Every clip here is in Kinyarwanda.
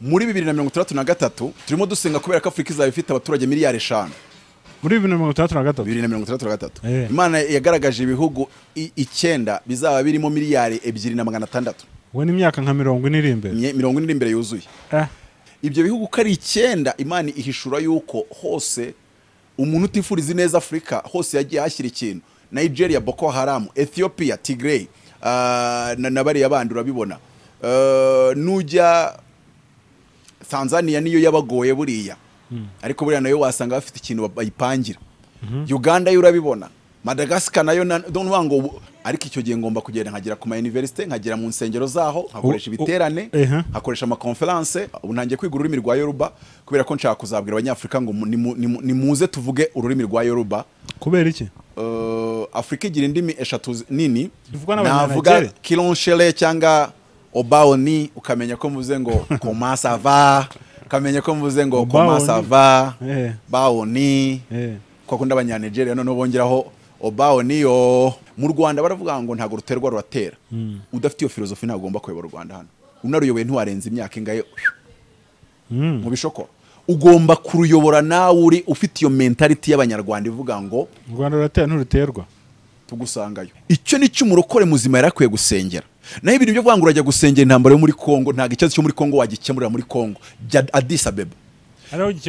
muri 2063 turimo dusenga kubera ko Afrika izaba ifite abaturage miliyari 5 muri 2063 Imana yagaragaje ibihugu 9 bizaba birimo miliyari 2.600 we n'imyaka nka 40 iri imbere 40 iri imbere yuzuye ibyo bihugu kari 9 Imana ihishura yuko hose umuntu utifuriza neza Afrika hose yagiye hashyira ikintu Nigeria Boko Haram, Ethiopia Tigray na bari abandi urabibona nujya Tanzania niyo yabagoye buriya ariko buriya nayo wasanga bafite ikintu bayipangira Uganda yo urabibona Madagascar nayo don't ngo ariko icyo gihe ngomba kugenda nkagira ku ma university nkagira mu nsengero zaho nkakoresha ibiterane nkakoresha ama conference ubu ntangiye kwiga ururimi rwa Yoruba kubera ko nshaka kuzabwira abanyafrika ngo nimuze tuvuge ururimi rwa Yoruba kubera iki Afrika igira indimi eshatu nini navuga kilonshele cyangwa obaoni ukamenya ko mvuze ngo comment ça va ukamenya ko mvuze ngo comment ça va baoni kwa kunda abanyanegeria none bongeraho obaoni yo mu Rwanda baravuga ngo ntago ruterwa ruratera udafite iyo filosofi ntagomba kuyobora u Rwanda hano unaruyoboye ntiwarenza imyaka ingaye mu bishoko ugomba kuruyobora nawe uri ufite iyo mentality y'abanyarwanda ivuga ngo u Rwanda ruratera nturuterwa tugusangayo icyo ni cyo umurokore muzima yarakwiye gusengera naho ibintu byo kuvuga ngo urajya gusengera intambara yo muri Kongo ntago ikibazo cyo muri Kongo wagikemurira muri Kongo Addis Abeba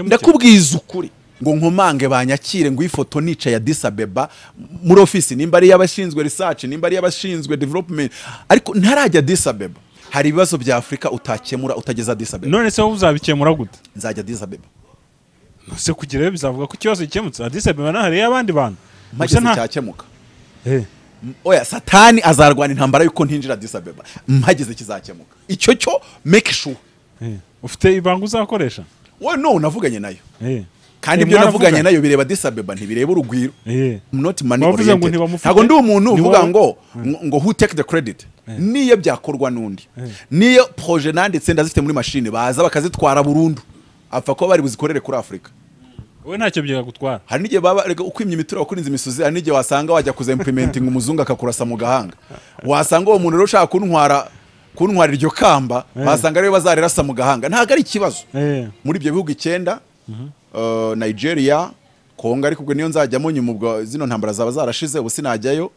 ndakubwiza ukuri ngo nkomange banyakire ngo ifoto nica ya Addis Abeba muri office nimba ari yabashinzwe research nimba ari yabashinzwe development ariko ntarajya Addis Abeba hari ibibazo bya Afrika utakemura utageza Addis Abeba none se uzabikemura gute nzajya Addis Abeba se kugira bizavuga ko ikibazo gikemutse Addis Abeba nahari y'abandi bantu mageze cyakemuka oya satani azarwana intambara yuko ntinjira Addis Abeba mpageze kizakemuka icyo cyo make sure ufite ibanga uzakoresha we no navuganye nayo kandi ibyo navuganye nayo bireba Addis Abeba ntibireba urugwiro not money oriented ntago ndi umuntu uvuga ngo who take the credit niyo byakorwa nundi niyo projet nanditse ndazifite muri machine baza bakazitwara burundu apfa ko bari buzikorere kuri Afrika we ntacyo byiga gutwara hari nige baba ukwimye imitura wakurinze imisozi hari nige wasanga wajya kuza implementing umuzungu akakurasa mu gahanga wasanga uwo muntu rero ushaka kuntwara iryo kamba basanga rero bazarerasa mu gahanga ntago ari ikibazo muri ibyo bihugu 9 Nigeria Kongo ariko niyo nzajyamo nyuma ubwo zino ntambara zaba zarashize ubu sinajyayo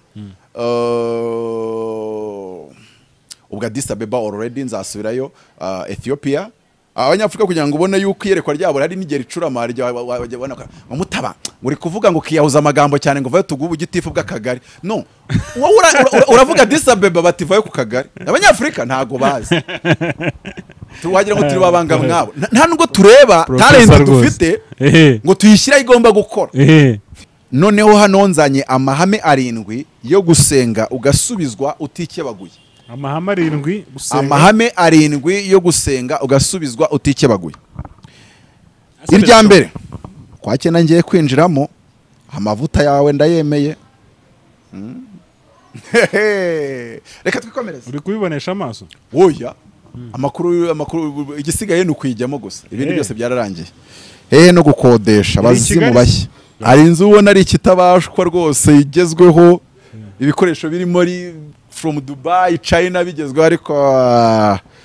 ubwo Addis Abeba already nzasubirayo Ethiopia abanyafrika kugira ngo ubone yuko iyerekwa ryabo hari nigera icurama wajyabona Mutaba uri kuvuga ngo kiyahuza amagambo cyane ngo vayo tugubu gitifu bw'akagari no uravuga Addis Abeba bativayo ku kagari abanyafrika ntago bazi tuwagira ngo turi babanga mwabo nta nubwo tureba talent dufite ngo tuyishyira igomba gukora noneho hano nzanye amahame 7 yo gusenga ugasubizwa utikebaguye amahame 7 gusenga amahame 7 yo gusenga ugasubizwa utikebaguye irya mbere kwake nangiye kwinjiramo amavuta yawe ndayemeye reka twikomereze uri kubibonesha amaso oya amakuru igisigaye ni ukwijyamo gusa ibindi byose byararangiye no gukodesha bazimu bashya ari inzu ubona ari ikitabashwa rwose igezweho ibikoresho biri muri from Dubai China bigezweho ariko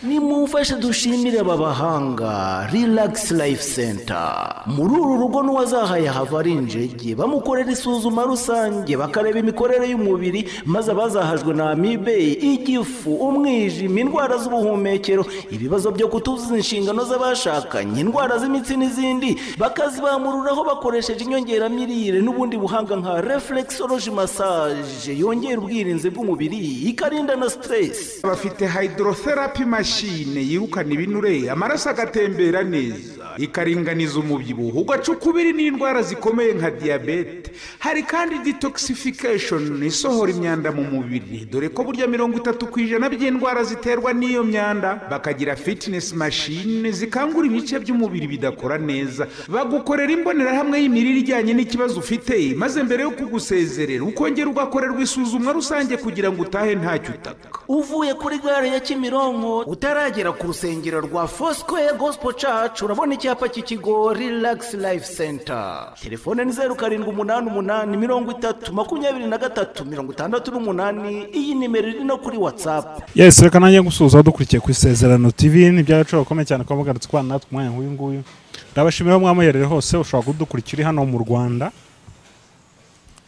nimumfashe dushimire aba bahanga Relax Life Center muri uru rugo n'uwazahaye hava injege bamukorera isuzuma rusange bakareba imikorere y'umubiri maze abazahajwe na amibe igifu umwijima indwara z'ubuhumekero ibibazo byo kutuzuza inshingano z'abashakanye indwara z'imitsi n'izindi bakazibamururaho bakoresheje inyongeramirire n'ubundi buhanga nka reflexology massage yongera ubwirinzi bw'umubiri ikarinda na stress bafite hydrotherapy machine yirukana ibinure amaraso agatembera neza ikaringaniza umubyibuho ugacukubiri n'indwara zikomeye nka diabete hari kandi detoxification isohora imyanda mu mubiri dore ko burya 30% by'indwara ziterwa n'iyo myanda bakagira fitness machine zikangura ibice by'umubiri bidakora neza bagukorera imbonerahamwe y'imirire ijyanye n'ikibazo ufite maze mbere yo kugusezerera ukongera ugakorerwa isuzumwa rusange kugira ngo utahe ntacyo utaka uvuye kuri gare ya Kimironko utaragera ku rusengero rwa Foursquare Gospel Church urabona icyapa cy'ikigo Relax Life Center. Telefone ni 0788302368. iyi nimero iri no kuri WhatsApp. Yes, reka nanjye gusuza dukurikiye ku ISEZERANO TV ni by'agaciro gakomeye cyane ko mugarutse kwa natwe umwanya nk'uyu nguyu. Ndabashimiye mwamuherere hose ushobora kudukurikira hano mu Rwanda.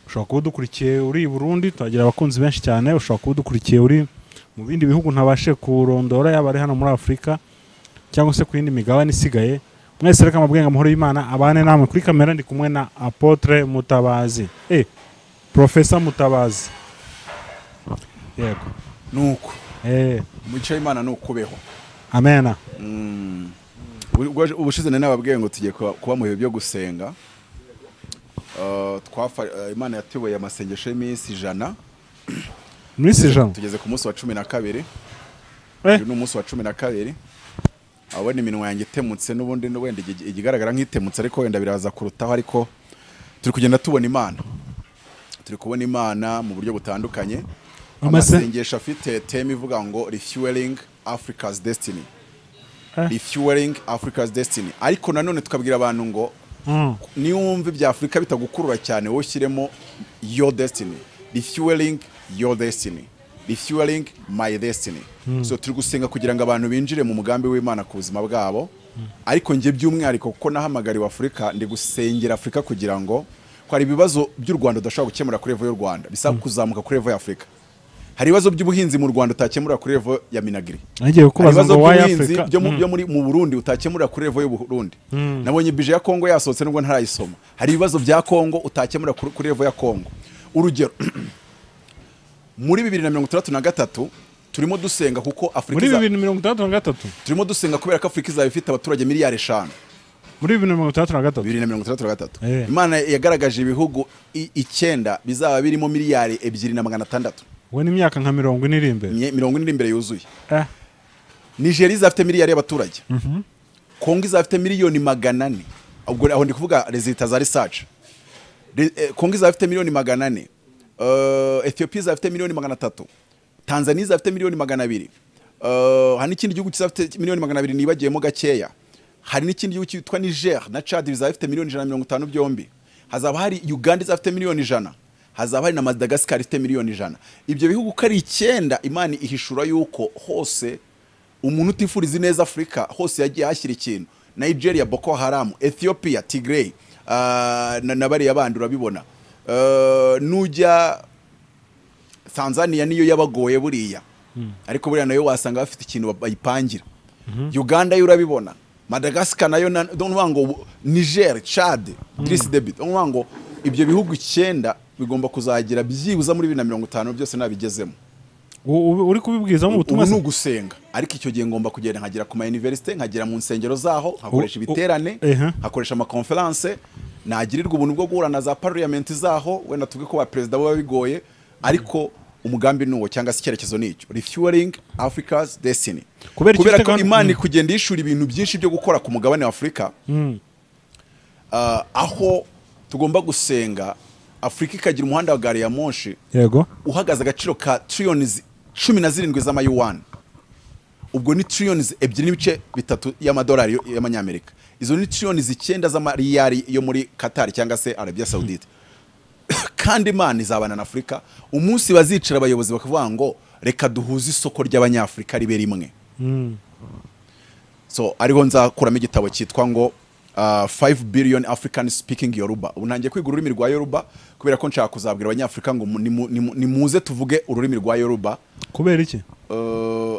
Ushobora kudukurikiye uri i Burundi, twagira abakunzi benshi cyane. Ushobora kudukurikiye uri mu bindi bihugu ntabashe kurondora yaba ari hano muri Afrika cyangwa se ku yindi migabane isigaye. Mwese reka mabwenga amahoro y'Imana abane namwe. Kuri kamera ndi kumwe na Apotre Mutabazi. Professor Mutabazi. Yego. Nuko. Umuco w'Imana nukubeho. Amena. Ubushize nababwiye ngo tugiye kuba mu bihe byo gusenga. Imana yatuboye amasengesho y'iminsi 100. Minsi 100. Tugeze ku munsi wa 12. Uyu ni umunsi wa 12. Abone iminwa yanjye itemutse n'ubundi wenda igigaragara nk'itemutse ariko wenda biraza kurutaho, ariko turi kugenda tubona Imana. Turi kubona Imana mu buryo butandukanye. Amasengesho afite theme ivuga ngo refueling Africa's destiny. Refueling Africa's destiny. Ariko nanone tukabwira abantu ngo niwumva ibya Afrika bitagukurura cyane wowe ushyiremo your destiny. Refueling your destiny. Refueling my destiny. So turi gusenga kugira ngo abantu binjire mu mugambi w'Imana ku buzima bwabo. Ariko nje by'umwihariko kuko nahamagariwe Afrika, ndi gusengera Afrika kugira ngo hari ibibazo by'u Rwanda udashobora gukemura kuri level y'u Rwanda, bisaba kuzamuka kuri level ya Afrika. Hari ibibazo by'ubuhinzi mu Rwanda utakemura kuri level ya Minagri. Agiye kubaza ngo why Afrika byo muri mu Burundi utakemura kuri level y'u Burundi. Nabonye bije ya Kongo yasohotse nubwo ntarayisoma. Hari ibibazo bya Kongo utakemura kuri level ya Kongo. Urugero muri 2063 turimo dusenga kuko Afrika muri 2063 turimo dusenga kubera ko Afrika izaba ifite abaturage miliyari 5 muri 2063. Imana yagaragaje ibihugu 9 bizaba birimo miliyari 2.600. we ni imyaka nka 40 iri imbere 40 iri imbere yuzuye. Nigeria izafite miliyari y'abaturage. Kongo izafite miliyoni 400. Ubwo aho ndi kuvuga results za research. Kongo izafite miliyoni 400. Ethiopia izafite miliyoni 300. Tanzania izafite miliyoni 200. Hari n'ikindi gihugu kizafite miliyoni 200 nibagiyemo gakeya. Hari n'ikindi gihugu cyitwa Niger na Chad bizafite miliyoni 150 byombi. Hazaba hari Uganda izafite miliyoni 100. Hazaba hari na Madagascar ifite miliyoni 100. Ibyo bihugu kari 9 Imana ihishura yuko hose umuntu utifuriza neza Afrika hose yagiye hashyira ikintu. Nigeria Boko Haram, Ethiopia Tigray, na bari abandi urabibona. Nujya Tanzania niyo yabagoye buriya. Ariko buriya nayo wasanga bafite ikintu bayipangira. Uganda yo urabibona. Madagascar nayo ndumva ngo Niger, Chad, Idris Deby. Ndumva ngo ibyo bihugu 9 bigomba kuzagira byibuza muri 2050 byose nabigezemo. Uri kubibwiza mu butumwa no gusenga. Ariko icyo gihe ngomba kugenda nkagera ku ma university, nkagera mu nsengero zaho, hakoresha ibiterane, hakoresha ama conference, nagirirwa ubuntu bwo guhura na za parliament zaho, wenda tuvuge ko ba president baba bigoye, ariko umugambi nuwo cyangwa se icyerekezo nicyo refueling Africa's destiny. Kubera ko Imana kugenda yishura ibintu byinshi byo gukora ku mugabane wa Afrika. Aho tugomba gusenga Afrika ikagira umuhanda wa gari ya moshi. Yego. Uhagaze agaciro ka trillions 17 z'amayuan. Ubwo ni trillions 2.3 y'amadolari y'amanyamerika. Izo ni trillions 9 z'amariyari yo muri Qatar cyangwa se Arabia Saudite. Kandi Imana izabana na Afrika umunsi bazicara abayobozi bakavuga ngo reka duhuze isoko ry'abanyafrika ribe rimwe. So ariho nzakuramo igitabo cyitwa ngo 5 billion Africans speaking Yoruba. Ubu ntangiye kwiga ururimi rwa Yoruba kubera ko nshaka kuzabwira abanyafrika ngo nimuze tuvuge ururimi rwa Yoruba. Kubera iki?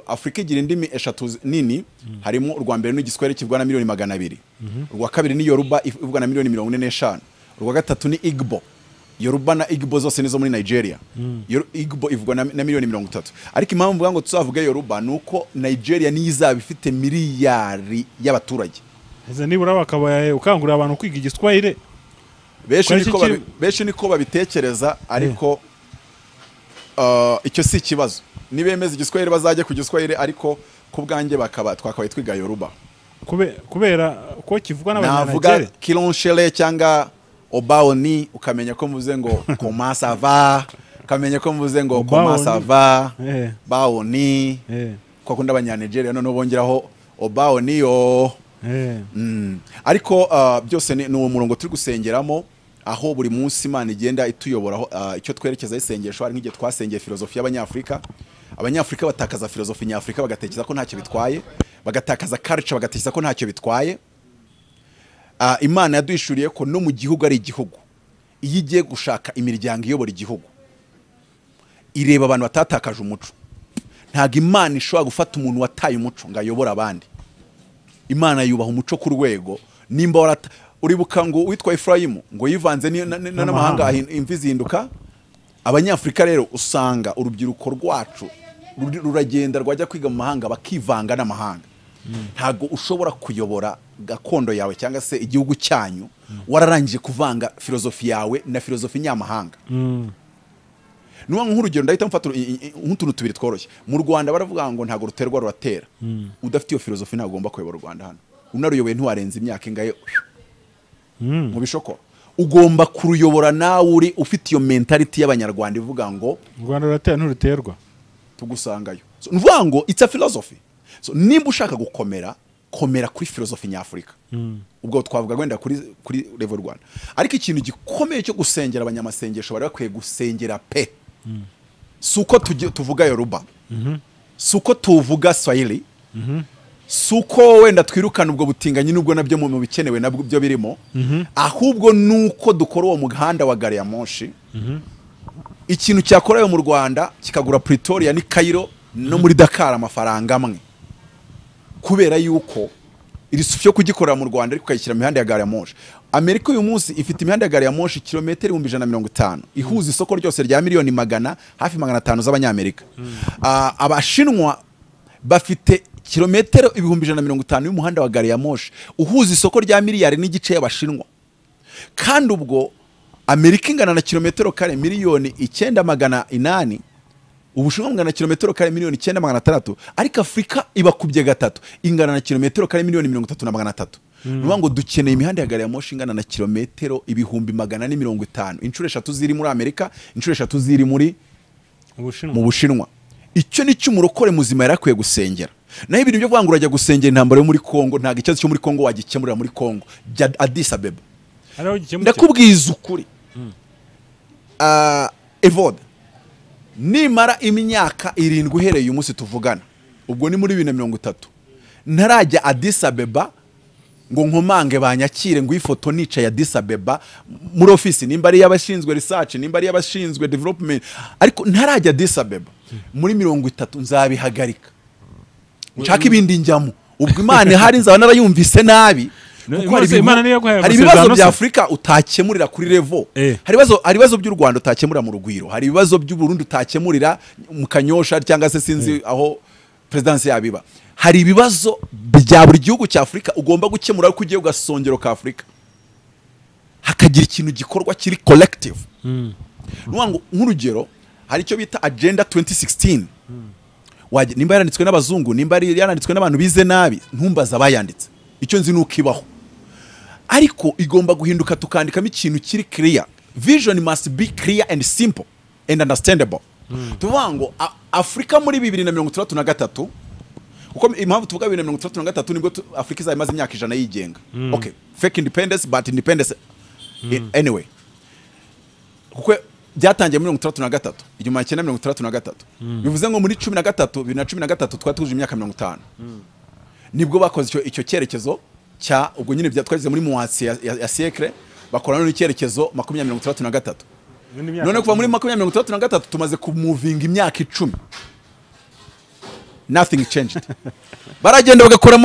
Afrika igira indimi 3 nini. Harimo urwa mbere n'igiswahili kivugwa na miliyoni 200. Urwa kabiri ni Yoruba ivugwa na miliyoni 45. Urwa gatatu ni Igbo. Yoruba na Igbo zose nizo muri Nigeria. Igbo ivugwa na miliyoni 30. Ariko impamvu mvuga ngo tuzavuge Yoruba nuko Nigeria ni izaba ifite miliyari y'abaturage. Eze nibura bakabaye ukangurira abantu kwiga igiswahili. Benshi niko babitekereza, ariko icyo si ikibazo. Nibemeza igiswahili bazajye ku giswahili, ariko ku bwanjye bakaba twakabaye twiga Yoruba. Kubera ko kivugwa n'abanyarwanda. Navuga kilonshele cyangwa obaoni ukamenya ko muze ngo comment ça va, kamenya ko mvuze ngo Obaoni. koma sava Eh. baoni kwa kundi abanyanigeria none bongeraho obaoni yo ariko byose ni uwo murongo turi gusengeramo aho buri munsi Imana igenda ituyoboraho icyo twerekeza isengesho hari nk'igihe twasengeye filozofi y'abanyafrika. Abanyafrika batakaza filozofi nyafrika bagatekereza ko ntacyo bitwaye, bagatakaza culture bagatekereza ko ntacyo bitwaye. Imana yaduhishuriye ko no mu gihugu ari igihugu, iyo igiye gushaka imiryango iyobora igihugu ireba abantu batatakaje umuco. Ntabwo Imana ishobora gufata umuntu wataye umuco ngo ayobore abandi. Imana yubaha umuco ku rwego. Nimba uribuka ngo witwa Efrayimu ngo yivanze n'amahanga imvi zihinduka. Abanyafrika rero usanga urubyiruko rwacu ruragenda rwajya kwiga mu mahanga bakivanga n'amahanga. Ntago ushobora kuyobora gakondo yawe cyangwa se igihugu cyanyu wararangije kuvanga filozofi yawe na filozofi nyamahanga. Nuwa nk'urugero ndahita mfata nk'utuntu tubiri tworoshye. Mu Rwanda baravuga ngo ntago ruterwa ruratera. Udafite iyo filozofi ntago ugomba kuyobora u Rwanda hano. Unaruyoboye ntiwarenza imyaka ingahe mu bishoko. Ugomba kuruyobora nawe uri ufite iyo mentality y'abanyarwanda ivuga ngo u Rwanda ruratera nturuterwa tugusangayo. Nuvuga ngo it's a philosophy. So nimba ushaka gukomera komera kuri filozofi nyafrika. Ubwo twavuga gwenda kuri level Rwanda. Ariko ikintu gikomeye cyo gusengera abanyamasengesho bari bakwiye gusengera pe. Suko tuvuga Yoruba. Suko tuvuga Swahili. Suko wenda twirukana ubwo butinganyi nubwo nabyo mu bikenewe nabwo byo birimo. Ahubwo nuko dukora uwo muhanda wa gari ya moshi. Ikintu cyakorewe mu Rwanda kikagura Pretoria ni Cairo no muri Dakar amafaranga amwe. Kubera yuko iri sufyo kugikorera mu Rwanda ariko kayishyira mu mihanda ya gari ya moshi. Amerika uyu munsi ifite imihanda ya gari ya moshi kilometero 150 ihuza isoko ryose rya miliyoni 100 hafi 500 z'abanyamerika. Abashinwa bafite kilometero 150 y'umuhanda wa gari ya moshi uhuza isoko rya miliyari n'igice y'abashinwa. Kandi ubwo Amerika ingana na kilometero kare miliyoni 9,800, Ubushinwa ngana kilometero kare miliyoni 9,600, ariko Afrika ibakubye gatatu ingana na kilometero kare miliyoni 33,300. Nuvuga ngo dukeneye imihanda ya gari ya moshi ingana na kilometero 150,000, inshuro 3 ziri muri Amerika, inshuro 3 ziri muri mu Bushinwa. Icyo ni cyo umurokore muzima yarakwiye gusengera. Naho ibintu byo kwangura ajya gusengera intambara yo muri Kongo, ntago ikibazo cyo muri Kongo wagikemurira muri Kongo. Addis Abeba. Ndakubwiza ukuri. Evode nimara imyaka 7 uhereye umunsi tuvugana, ubwo ni muri 2030, ntarajya Addis Abeba ngo nkomange banyakire ngo ifoto nica ya Addis Abeba muri office, nimba ari yabashinzwe research, nimba ari yabashinzwe development, ariko ntarajya Addis Abeba muri 30 nzabihagarika nshaka ibindi njyamo. Ubwo Imana hari nzaba narayumvise nabi. Hari ibibazo bya Afrika utakemurira kuri level. Hari ibibazo by'u Rwanda utakemurira mu Rugwiro, hari ibibazo by'u Burundi utakemurira mu Kanyosha cyangwa se sinzi aho presidency yabiba. Hari ibibazo bya buri gihugu cya Afrika ugomba gukemura ko ugiye ugasongero ka Afrika hakagira ikintu gikorwa kiri collective. Nuwango nk'urugero hari icyo bita agenda 2016. Nimba yaranditswe n'abazungu, nimba yaranditswe n'abantu bize nabi, ntumbaza abayanditse. Icyo nzi nukibaho. Ariko igomba guhinduka tukandikamo ikintu kiri clear. Vision must be clear and simple and understandable. Tuvuga ngo Afrika muri 2033, kuko impamvu tuvuga 2033 nibwo Afrika izayimaze imyaka 100 yigenga. Okay, fake independence but independence anyway. Kuko byatangiye muri 2033, inyuma ya 1933. Bivuze ngo muri 2013 twatuje imyaka 50. Nibwo bakoze icyo cyerekezo cya ubwo nyine byatwagize muri muwatsi ya siècle bakorana n'icyerekezo 2033. None kuva muri 2033 tumaze kumuvinga imyaka 10. Nothing changed. Baragenda bagakora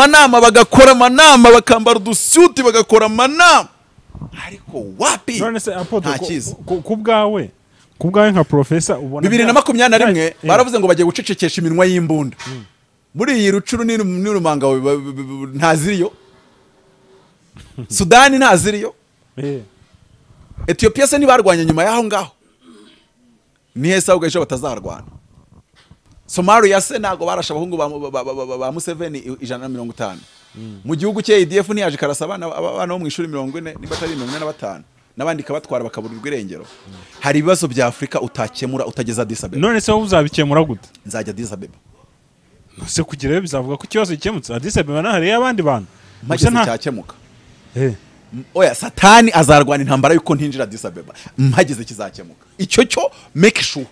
amanama bakambara udusuti bagakora amanama. Ariko wapi? None se apoto kubwawe nka professor ubona 2021 baravuze ngo bagiye gucecekesha iminwa y'imbunda. Muri iyi rucuru n'urumanga ntaziriyo. Sudani ntaziriyo. Ethiopia se nibarwanya nyuma yaho ngaho. Ni hesa ugaje batazarwana. Somalia se nago barasha abahungu ba Museveni 150. Mu gihugu cye IDF ntiyaje karasa abana bo mu ishuri 40 niba atari 45. n'abandi kabatwara bakaburirwa irengero. Hari ibibazo bya Afrika utakemura utageza Addis Abeba. none se wowe uzabikemura gute? Nzajya Addis Abeba. Se kugerayo bizavuga ko ikibazo gikemutse. Addis Abeba nahariye abandi bantu. Mpageze cyakemuka. Oya, Satani azarwana intambara yuko ntinjira Addis Abeba. Mpageze kizakemuka. Icyo cyo make sure.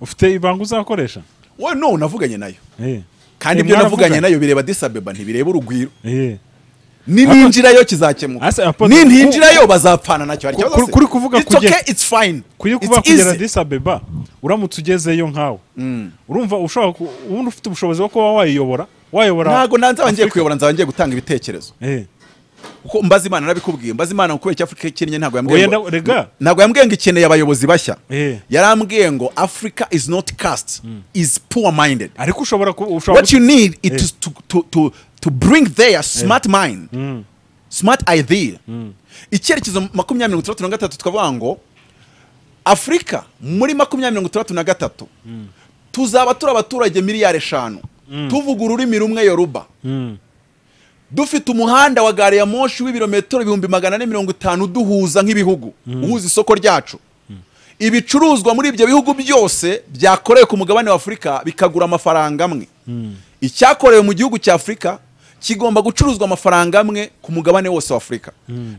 Ufite ibanga uzakoresha? Wowe no navuganye nayo. Kandi Eh, ibyo navuganye nayo bireba Addis Abeba ntibireba urugwiro. Eh. Ninjirayo kizakemuka. Ninjirayo bazapfana nacyo hari kibazo. Kuri kuvuga it's okay, it's fine. Kuba kugera Addis Abeba uramutse ugezeyo nkawe. Urumva ushobora ubundi ufite ubushobozi bwo kuba wayiyobora. Ntago nanze ngiye kuyobora, nzaba ngiye gutanga ibitekerezo. Uko mbaza Imana nabikubwiye, mbaza Imana kubera icyo Afrika ikenye ntago yambwiye. Ntago yambwiye ngo ikeneye abayobozi bashya. Yarambwiye ngo Africa is not caste, is poor minded. Ariko ushobora what you need is to bring their smart mind, smart idea. Icyerekezo 2033 tukavuga ngo Afrika muri 2033 tuzaba turi abaturage miliyari 5 tuvuga ururimi rumwe Yoruba, dufite umuhanda wa gare ya moshi w'ibirometero 450 duhuza nk'ibihugu, uhuza isoko ryacu. Ibicuruzwa muri ibyo bihugu byose byakorewe ku mugabane wa Afrika bikagura amafaranga amwe. Icyakorewe mu gihugu cya Afrika kigomba gucuruzwa amafaranga amwe ku mugabane wose wa Afrika.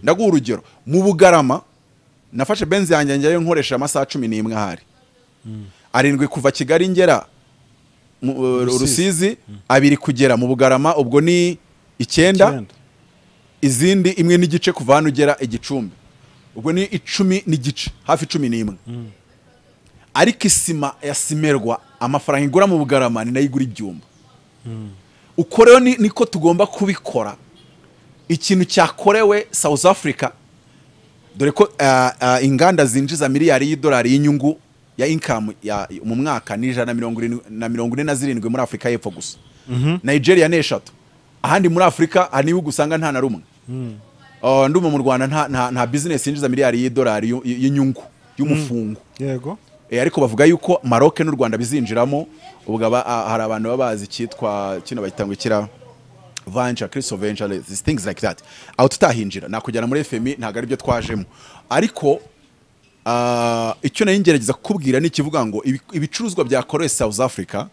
Ndaguha urugero, mu Bugarama nafashe benzi yanjye njyayo nkoresha amasaha 11 ahari. Arindwi kuva Kigali ngera Rusizi, abiri kugera mu Bugarama, ubwo ni 9, izindi imwe n'igice kuva hano ugera Igicumbi, ubwo ni 10 n'igice, hafi 11. Ariko isima yasimerwa amafaranga igura mu Bugarama ni nayigura ibyumba. Uko rero niko tugomba kubikora. Ikintu cyakorewe South Africa, dore ko inganda zinjiza miliyari y'idolari y'inyungu ya income ya mu mwaka ni 147 muri Afrika y'Epfo gusa. Nigeria ni 3. Ahandi muri Afrika hari ibihugu usanga nta na rumwe. Ndumva mu Rwanda nta business yinjiza miliyari y'idolari y'inyungu y'umufungo. Yego. Ariko bavuga yuko Maroc n'u Rwanda bizinjiramo. Ubwo hari abantu babazi cyitwa kino bayitangukira venture, Crystal venture, things like that. Aho tutahinjira nakujyana muri FMI ntago ari byo twajemo. Ariko icyo nayingerageza kukubwira ni kivuga ngo ibicuruzwa byakorewe South Africa,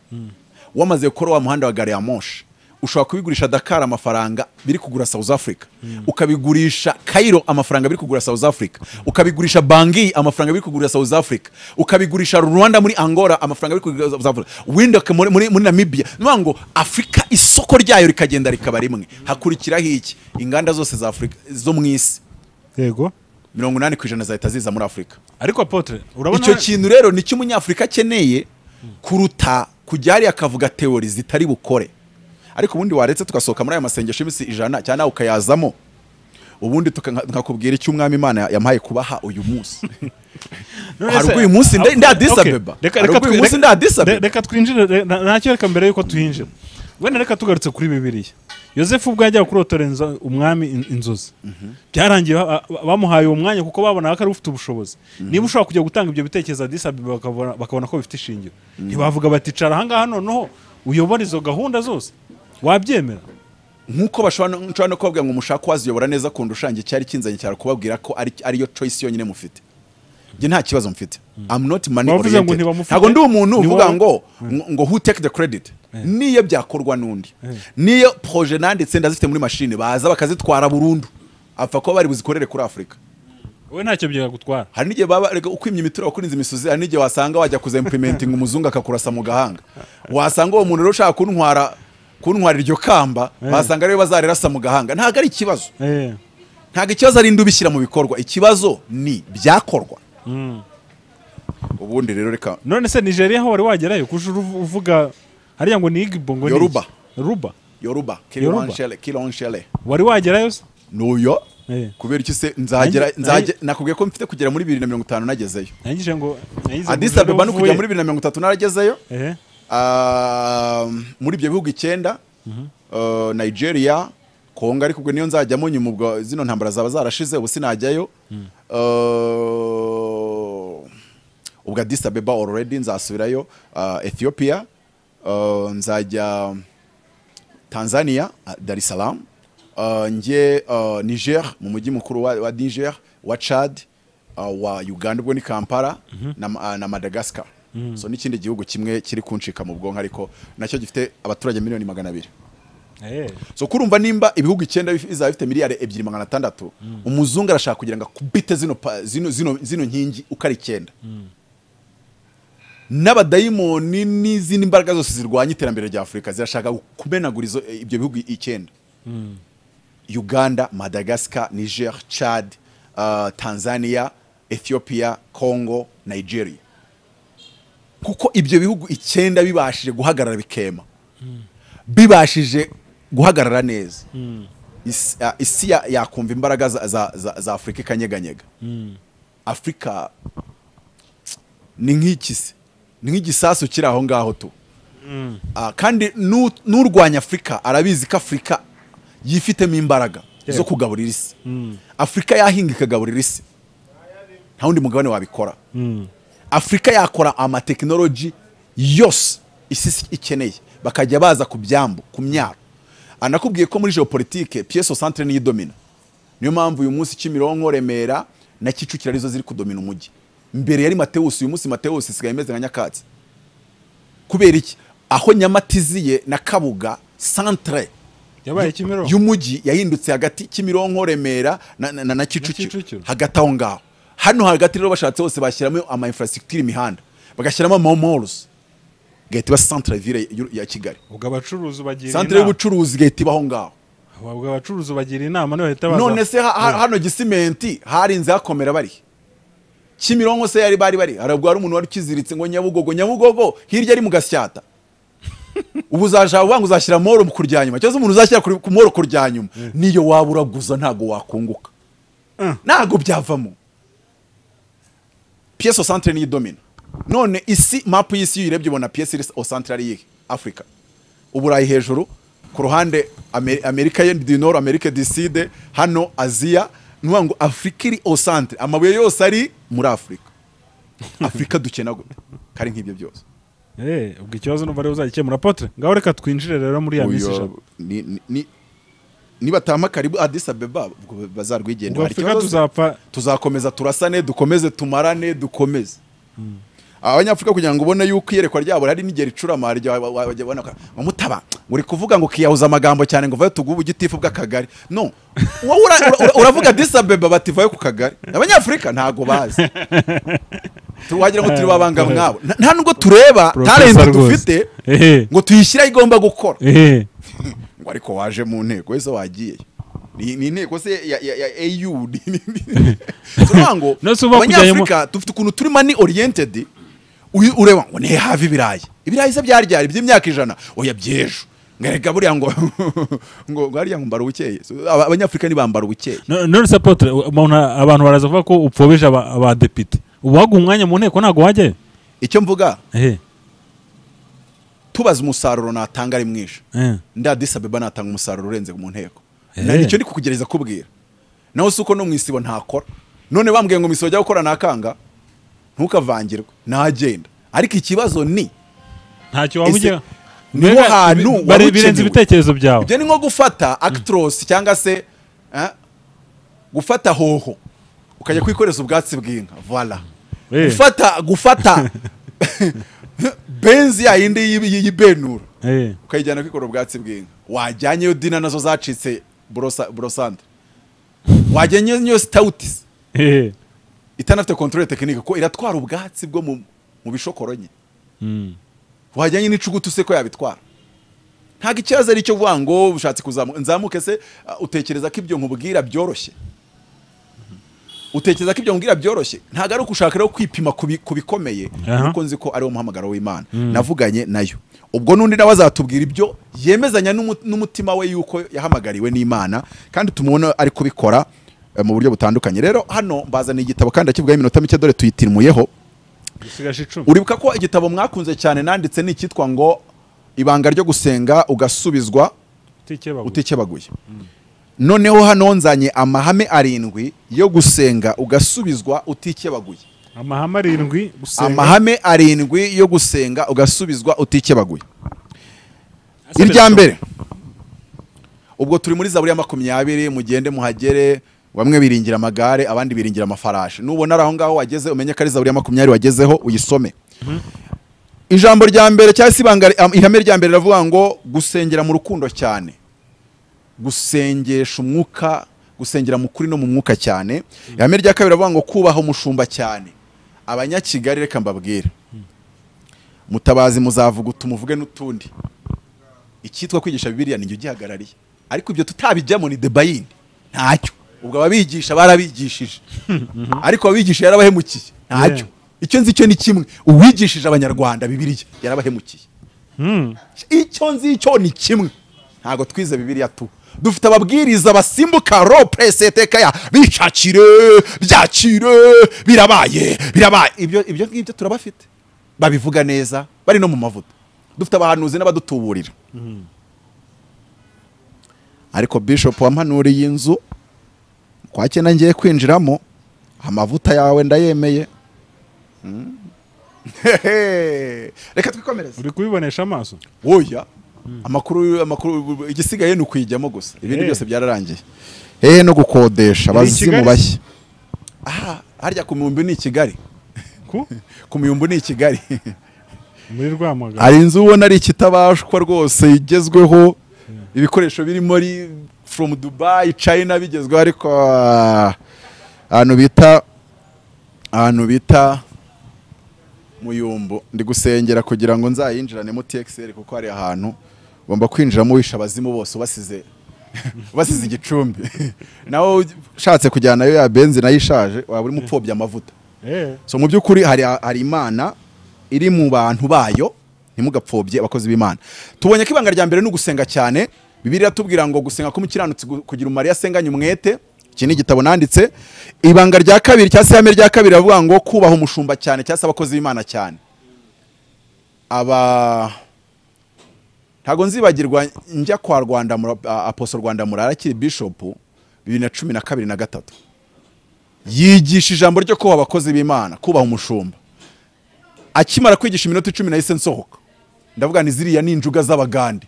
wamaze gukora wa muhanda wa gare ya moshi, ushobora kubigurisha Dakar amafaranga biri kugura South Africa, ukabigurisha Cairo amafaranga biri kugura South Africa, ukabigurisha Bangui amafaranga biri kugura South Africa, ukabigurisha Rwanda muri Angola amafaranga biri kugura South Africa, Windhoek muri Namibia. Niyo ngo Afrika isoko ryayo rikagenda rikaba rimwe. Hakurikiraho iki? Inganda zose za Afrika zo mu isi, yego, 80% zahita ziza muri Afrika. Ariko Apotre, urabona icyo kintu rero nicyo umunyafrika akeneye kuruta kujyari akavuga teori zitari bukore. Ariko ubundi waretse tugasohoka muri aya masengesho y'imisi 100 cyane ukayazamo, ubundi tukakubwira icyo umwami Imana yampaye kubaha uyu munsi. Hari uyu munsi nda Addis Abeba. Reka twinjire ntacyo, reka mbere yuko tuhinjira. Wenda reka tugarutse kuri Bibiliya. Yosefu ubwo yajya kurotorenza umwami inzozi. Byarangiye bamuhaye umwanya kuko babona ko ari ufite ubushobozi. Niba ushobora kujya gutanga ibyo bitekerezo Addis Abeba bakabona ko bifite ishingiro, ntibavuga bati cara aha ngaha noneho uyobora izo gahunda zose. Wabyemera? Nkuko bashobora no kubabwira ngo mushaka waziyobora neza kundushange cyari kinzanye cyara kubabwira ko ari yo choice yonyine mufite. Nge nta kibazo mfite. I'm not money oriented. Ntago ndi umuntu uvuga ngo who take the credit. Niyo byakorwa nundi. Niyo projet nanditse ndazifite muri machine baza bakazitwara burundu. Apfa ko bari buzikorere kuri Afrika. Wowe ntacyo byaga gutwara. Hari n'igihe baba ukwimye imituro kurinza imisozi, hari n'igihe wasanga wajya kuza implementing umuzungu akakurasa mu gahanga. Wasanga uwo muntu rero ushaka kuntwara iryo kamba, basanga ariwe bazarerasa mu gahanga. Ntago ari ikibazo. Ntago ikibazo ari ndubishyira mu bikorwa. Ikibazo ni byakorwa. Ubundi rero reka none se Nigeria ho wari wagerayo kujuru uvuga hariya ngo ni Igbo ngo ni Yoruba Kilonshele wari wagerayo se? Nuyo kubera iki se nzagera nakubwiye ko mfite kugera muri 2050 nagezeyo. Nangije ngo Addis Abeba no kujya muri 2030 naragezeyo. Muri ibyo bihugu 9, Nigeria, Kongo, ariko ubwo niyo nzajyamo nyuma ubwo zino ntambara zaba zarashize ubu sinajyayo. Ubwo Addis Abeba already nzasubirayo. Ethiopia, nzajya Tanzania, Dar es Salaam, nje Niger mu mujyi mukuru wa Niger wa Chad, wa Uganda ubwo ni Kampala na Madagascar. So n'ikindi gihugu kimwe kiri kuncika mu bwonko ariko nacyo gifite abaturage miliyoni 200. So kurumva nimba ibihugu 9 bizaba bifite miliyari 2,600, umuzungu arashaka kugira ngo akubite zino nkingi ukari 9. N'abadayimoni n'izindi imbaraga zose zirwanya iterambere rya Afrika zirashaka kumenagura ibyo bihugu 9. Uganda, Madagascar, Niger, Chad, Tanzania, Ethiopia, Congo, Nigeria. Kuko ibyo bihugu 9 bibashije guhagarara bikema. Bibashije guhagarara neza. Isi yakumva imbaraga za Afrika ikanyeganyega. Afrika ni nk'ikisi. Ni nk'igisasu kiri aho ngaho tu. Kandi n'urwanya Afrika arabizi ko Afrika yifitemo imbaraga zo kugaburira isi. Afrika yahinga ikagaburira isi. Nta wundi mugabane wabikora. Afrika yakora amatekinoloji yose isi ikeneye bakajya baza ku byambu ku myaro. Anakubwiye ko muri geopolitique pièce au centre ni domina. Niyo mpamvu uyu munsi Kimironko, Remera na Kicukiro arizo ziri kudomina umujyi. Mbere yari Mateus, uyu munsi Mateus isigaye imeze nka Nyakatsi. Kubera iki? Aho Nyamatiziye na Kabuga centre yabaye Kimironko y'umujyi yahindutse hagati Kimironko, Remera na Kicukiro. Hagati aho ngaho. Hano hagati rero bashatse hose bashyiramo ama infrastructure imihanda. Bagashyiramo ama malls. Gahita ba centre ville ya Kigali. Ubwo abacuruzi bagira inama. Centre y'ubucuruzi gahita baho ngaho. Ubwo abacuruzi bagira inama no bahita baza. None se hano Gisimenti harinze hakomera bari. Kimironko se yari bari. Arabwo ari umuntu wari kiziritse ngo Nyabugogo hirya ari mu Gasyata. Ubu uzashaka ubanga uzashyira moro mu kuryanyuma. Cyo umuntu uzashyira ku moro kuryanyuma. Niyo waburaguza ntago wakunguka. Ntago byavamo. Pièce au centre ni domine. None isi map y'isi yirebye ubona pièce au centre ari Africa. Uburayi hejuru ku ruhande Amerika du Nord, Amerika du Sud, hano Asia, nuwango Afrika iri au centre. Amabuye yose ari muri Afrika. Afrika dukena kari nk'ibyo byose. Ubwo ikibazo numva rero uzagikemura Potre. Ngaho reka twinjire rero muri ya misi ijana. Niba tama karibu Addis Abeba bazarwigenda. Afrika tuzakomeza turasane, dukomeze tumarane, dukomeze. Abanyafrika kugira ngo ubone yuko iyerekwa ryabo hari nigera icurama wajya bona Mutaba uri kuvuga ngo kiyahuza amagambo cyane ngo vayo tugubu gitifu bw'akagari. No, uravuga Addis Abeba bativayo ku kagari. Abanyafrika ntago bazi. Tuwagira ngo turi babanga mwabo. Nta nubwo tureba talent dufite ngo tuyishyira igomba gukora. Ngo ariko waje mu nteko wese wagiye. Ni nteko se ya AU. Turango abanyafrika dufite ukuntu turi money oriented. Ureba ngo ne have ibirayi se byaryari by'imyaka 100 oya byejo ngerega buriya ngo hariya ngo mbara ubukeye. Abanyafrika ni bambara ubukeye. None support abantu baraza kuvuga ko upfobeje abadepite. Ubaga umwanya mu nteko ntago wajye. Icyo mvuga tubaza umusaruro natanga ari mwinshi. Nda Addis Abeba natanga umusaruro urenze mu nteko. Nicyo ndi kukugereza kubwira. Naho suko no mwisibo ntakora. None bambwiye ngo misojya gukora nakanga. Ntukavangirwe nagenda. Ariko ikibazo ni ntacyo wabugira. Niho hantu bari birenze ibitekerezo byawe. Ibyo ni nko gufata actros cyangwa se gufata hoho ukajya kwikoreza ubwatsi bw'inka. Voilà. Gufata benzi ya yindi yibenura. Ukayijyana kwikora ubwatsi bw'inka. Wajyanye yo dina nazo zacitse brosante. Wajyanye nyo stoutis. Itanafite control technique ko iratwara ubwatsi bwo mu bishokoronye. Wajyanye n'icugutu se ko yabitwara. Ntago ikibazo ari cyo vuga ngo ushatse nzamuke se utekereza ko ibyo nkubwira byoroshye. Utekereza ko ibyo nkubwira byoroshye. Ntago ari ukushaka rero kwipima kubikomeye kuko nzi ko ari umuhamagaro w'Imana. Navuganye nayo. Ubwo nundi nawe azatubwira ibyo yemezanya n'umutima we yuko yahamagariwe n'Imana kandi tumubona ari kubikora mu buryo butandukanye. Rero hano mbazana igitabo kandi akivuga iminota mike dore tuyitirimuyeho. Uribuka ko igitabo mwakunze cyane nanditse ni cyitwa ngo ibanga ryo gusenga ugasubizwa utikebaguye. Noneho hano nzanye amahame 7 yo gusenga ugasubizwa utikebaguye. Amahame 7 gusenga. Amahame 7 yo gusenga ugasubizwa utikebaguye. Irya mbere ubwo turi muri Zaburi ya 20 mugende muhagere bamwe biringira amagare abandi biringira amafarashi. Nubona araho ngaho wageze umenye ko ari Zaburi ya 20 wagezeho uyisome. Ijambo rya mbere cyangwa ibanga ihame rya mbere ravuga ngo gusengera mu rukundo cyane, gusengesha umwuka, gusengera mu kuri no mu mwuka cyane. Ihame rya kabiri ravuga ngo kubaha umushumba cyane. Abanyakigali reka mbabwire, Mutabazi muzavuga utumuvuge n'utundi, icyitwa kwigisha Bibiliya ninjye ugihagarariye, ariko ibyo tutabijyamo ni debayini ntacyo. Ubwo ababigisha barabigishije ariko ababigisha yarabahemukiye ntacyo. Icyo nzi cyo ni kimwe, uwigishije abanyarwanda Bibiliya yarabahemukiye. Icyo nzi cyo ni kimwe, ntago twize Bibiliya tu. Dufite ababwiriza basimbuka ro preseteka ya bicakire byakire birabaye ibyo ngibyo turabafite, babivuga neza, bari no mu mavuta. Dufite abahanuzi n'abadutuburira. Ariko bishop wampanuriye inzu kwa cyenda ngiye kwinjiramo, amavuta yawe ndayemeye. Reka twikomereze. Uri kubibonesha amaso? Oya. Amakuru igisigaye ni ukwijyamo gusa, ibindi byose byararangiye. No gukodesha bazimu bashya. Harya ku Miyumbu ni Kigali. Ku Miyumbu ni Kigali. Muri Rwamagana. Ari inzu ubona ari ikitabashwa rwose igezweho, ibikoresho biri muri from Dubai, China bigezweho, ariko ahantu bita Muyumbu ndi gusengera kugira ngo nzayinjirane mu TXL, kuko hari ahantu ugomba kwinjiramo wisha abazimu bose basize igicumbi. Nawe ushatse kujyana nayo ya benzi nayo ishaje waba uri mupfobya amavuta. So mu by'ukuri hari Imana iri mu bantu bayo, ntimugapfobye abakozi b'Imana. Tubonye ko ibanga rya mbere ni ugusenga cyane. Bibiliya tubwira ngo gusenga k'umukiranutsi kugira umumaro yasenganye umwete. Iki ni igitabo nanditse. Ibanga rya kabiri cyangwa se ihame rya kabiri ravuga ngo kubaha umushumba cyane cyangwa se abakozi b'Imana cyane. Ntago nzibagirwa njya kwa Rwanda Apostle Rwanda Murara akiri bishop 2012 na 3. Yigisha ijambo ryo kubaha abakozi b'Imana, kubaha umushumba. Akimara kwigisha iminota 10 nahise nsohoka. Ndavuga ni ziriya ni injuga z'abagande.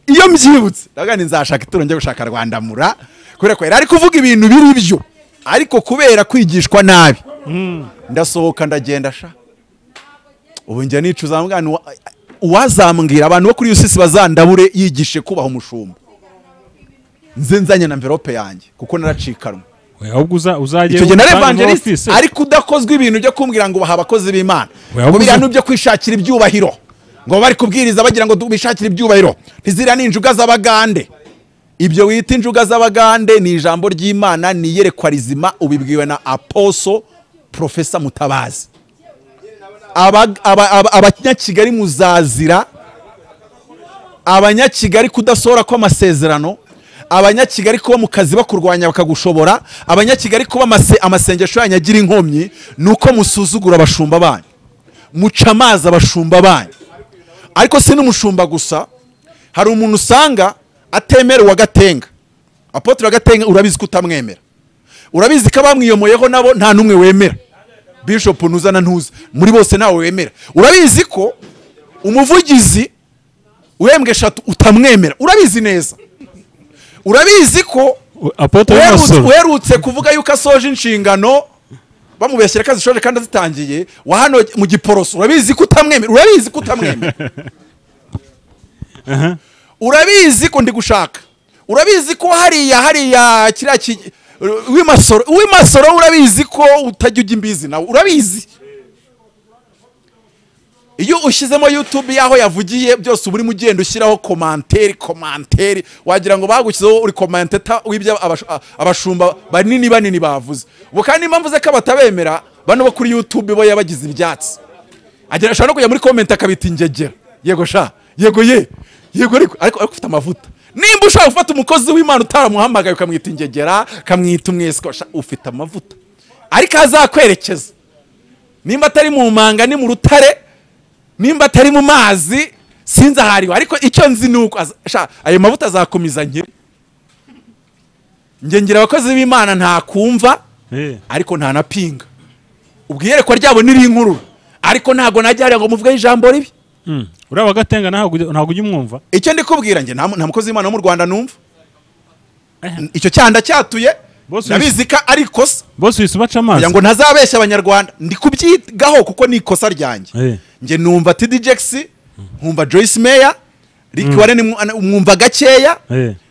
Iyo mbyibutse ndavuga ni nzashaka ituro njye gushaka Rwanda Mura, kubera ko ari kuvuga ibintu biri byo, ariko kubera kwigishwa nabi ndasohoka ndagenda sha. Ubu njya nicuza mbwana uwazambwira abantu bo kuri UCC bazandabure yigishe kubaha umushumba. Nze nzanye na envelope yanjye kuko naracikanwe. Ahubwo uzajye icyo na evangelist ariko udakozwe ibintu byo kumbwira ngo baha abakozi b'Imana. Kubira n'ibyo kwishakira ibyubahiro. Ngo bari kubwiriza bagira ngo bishakire ibyubahiro. Ntizira n'injuga z'abagande. Ibyo wita injuga z'abagande ni ijambo ry'Imana, ni yerekwa rizima ubibwiwe na Apostle Professor Mutabazi. Abanyakigali muzazira, abanyakigali kudasora kwa amasezerano, abanyakigali kuba mu kazi bakurwanya bakagushobora, abanyakigali kuba amasengesho yanyagira inkomyi, nuko musuzugura abashumba banyu, muca amazi abashumba banyu. Ariko si n'umushumba gusa, hari umuntu usanga atemera uwagatenga. Apotre wagatenga urabizi ko utamwemera, urabizi ko abamwiyomoyeho nabo nta numwe wemera. Bishop nuzana ntuza muri bose nawe wemera. Urabizi ko umuvugizi uhembwe 3 utamwemera, urabizi neza. Urabizi ko uherutse kuvuga yuko asoje inshingano bamubeshyira kazi shoje kandi azitangiye wa hano mu Giporoso, urabizi ko utamwemera, urabizi ko utamwemera. Urabizi ko ndi gushaka, urabizi ko hariya kiriya w'imasoro urabizi ko utajya ujya imbizi nawe, urabizi. Iyo ushyizemo YouTube yaho yavugiye byose uburi mugenda ushyiraho commentaire wagira ngo bagukizeho uri commentator w'ibyo abashumba banini bavuze. Ubu kandi impamvu ze ko batabemera bano bo kuri YouTube bo yabagize ibyatsi. Agera ashaka no kujya muri comment akabita ingegera. Yego sha, yego ariko ufite amavuta. Nimba ushaka gufata umukozi w'Imana utaramuhamagaye ukamwita ingegera, kamwita umwesko, ufite amavuta. Ariko azakwerekeza. Nimba atari mu manga ni mu rutare, nimba atari mu mazi sinzi ahariwe, ariko icyo nzi nuko ayo mavuta azakomiza nke. Ngira abakozi b'Imana nta kumva ariko nta napinga. Ubwiyerekwa ryabo niri inkuru, ariko ntago najya ngo muvuge ijambo ribi. Uraba gatenga ntago ujye umwumva. Icyo ndi kubwira nge nta mukozi w'Imana wo mu Rwanda numva. Icyo cyanda cyatuye nabizi ko ari ikosa bose wise baca amazi kugira ngo ntazabeshya abanyarwanda ndi kubyigaho kuko ni ikosa ryanjye nge numva TDJX nkumva Joyce Meyer Rick Warren mwumva gakeya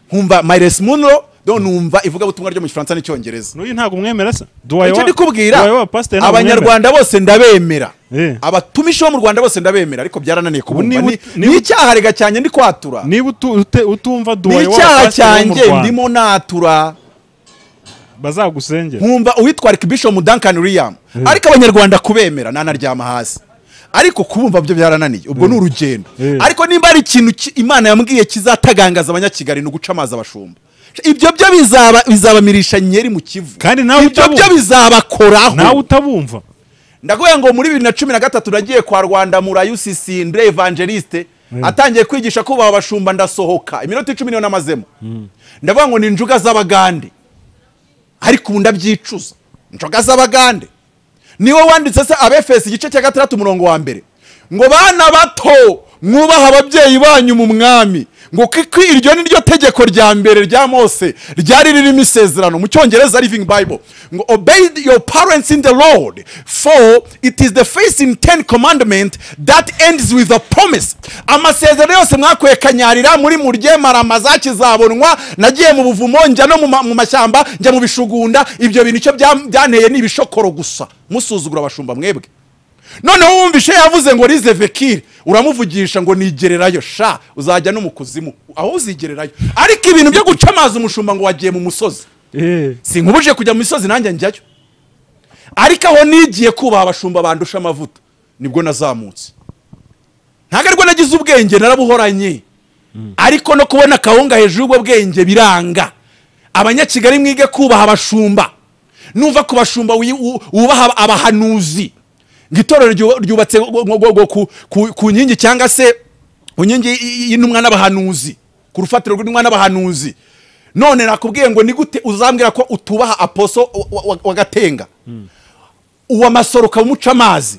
nkumva Miles Munro numva ivuga butumwa ryo mu Gifaransa n'icyongereza n'uyu ntago umwemera se icyo ndikubwira abanyarwanda bose ndabemera abatumishi bo mu Rwanda bose ndabemera ariko byarananiye kubumva ni icyaha rega cyane ndi kwatura niba utumva duwaye wa icyaha cyanjye ndimo natura bazagusengera nkumva uwitwa Bishop Duncan William ariko abanyarwanda kubemera nanaryama hasi ariko kubumva byo byarananiye ubwo ni urugendo ariko nimba ari ikintu Imana yambwiye kizatagangaza abanyakigali no guca amazi abashumba ibyo byo bizabamirisha nyeri mu Kivu kandi nawe ibyo byo bizabakoraho nawe utabumva ndagoye ngo muri 2013 nagiye kwa Rwanda muri UCC Andre Evangeliste atangiye kwigisha kubaha abashumba ndasohoka iminota 10 niyo namazemo ndavuga ngo ni njuga z'abagande ariko ubu ndabyicuza njuga z'abagande niwe wanditse se Abefesi igice cya 6 umurongo wa mbere ngo bana bato mwubaha ababyeyi banyu mu mwami ngo kiko iryo ni ryo tegeko rya mbere rya Mose ryari ririmo isezerano mu cyongereza Living Bible ngo obey your parents in the Lord for it is the first in 10 commandment that ends with a promise amasezerano yose mwakoye kanyarira muri murye marama kizabonwa nagiye mu buvumo njya no mu mashyamba njya mu bishugunda ibyo bintu cyo byanteye ni ibishokoro gusa musuzugura abashumba mwebwe noneho wumvishe yavuze ngo rize vekire uramuvugisha ngo nigererayo sha uzajya no mu kuzimu aho uzigererayo ariko ibintu byo guca amazi umushumba ngo wagiye mu musozi sinkubuje kujya mu misozi nanjye njyayo ariko aho nigiye kubaha abashumba bandusha amavuta nibwo nazamutse ntago ariko nagize ubwenge narabuhoranye ariko no kubona kawunga hejuru y'ubwo bwenge biranga abanyakigali mwige kubaha abashumba numva ku bashumba wubaha abahanuzi gitorero ryubatse ku nkingi cyangwa se unkingi y'intumwa n'abahanuzi ku rufatiro rw'intumwa n'abahanuzi none nakubwiye ngo ni gute uzambwira ko utubaha aposo wa Gatenga uwa Masoroka umuca amazi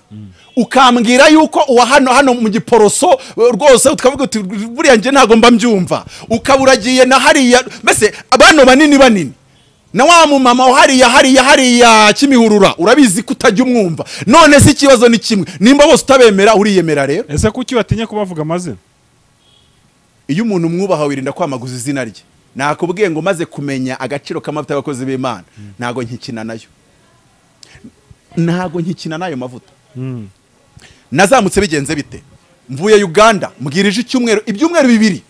ukambwira yuko uwa hano mu Giporoso rwose ukavuga uti buriya nje ntago mba mbyumva ukaburagiye na hariya mbese abano banini na wa mu mama hariya Kimihurura urabizi kutajya umwumva none si kibazo ni kimwe nimba bose utabemera uriyemera rero ese kuki batinya kubavuga amazina iyo umuntu mwubaha wirinda kwamaguza izina rye nakubwiye ngo maze kumenya agaciro k'amavuta y'abakozi b'Imana ntago nkikina nayo mavuta nazamutse bigenze bite mvuye Uganda mbwirije ibyumweru bibiri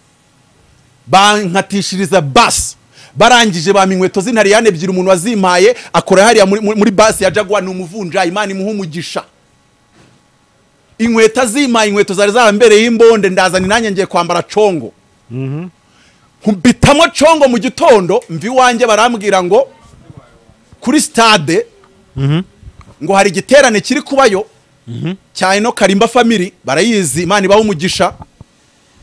bankatishiriza bus barangije bami inkweto z'intariyane ebyiri umuntu wazimpaye akora hariya muri basi ya Jaguar ni umuvunja Imana imuha umugisha inkweto azimpaye inkweto zari zarambereye imbonde ndazana nanjye ngiye kwambara congo nkubitamo congo mu gitondo mvi wanjye barambwira ngo kuri stade ngo hari igiterane kiri kubayo cyane no Karimba family barayizi Imana ibaho umugisha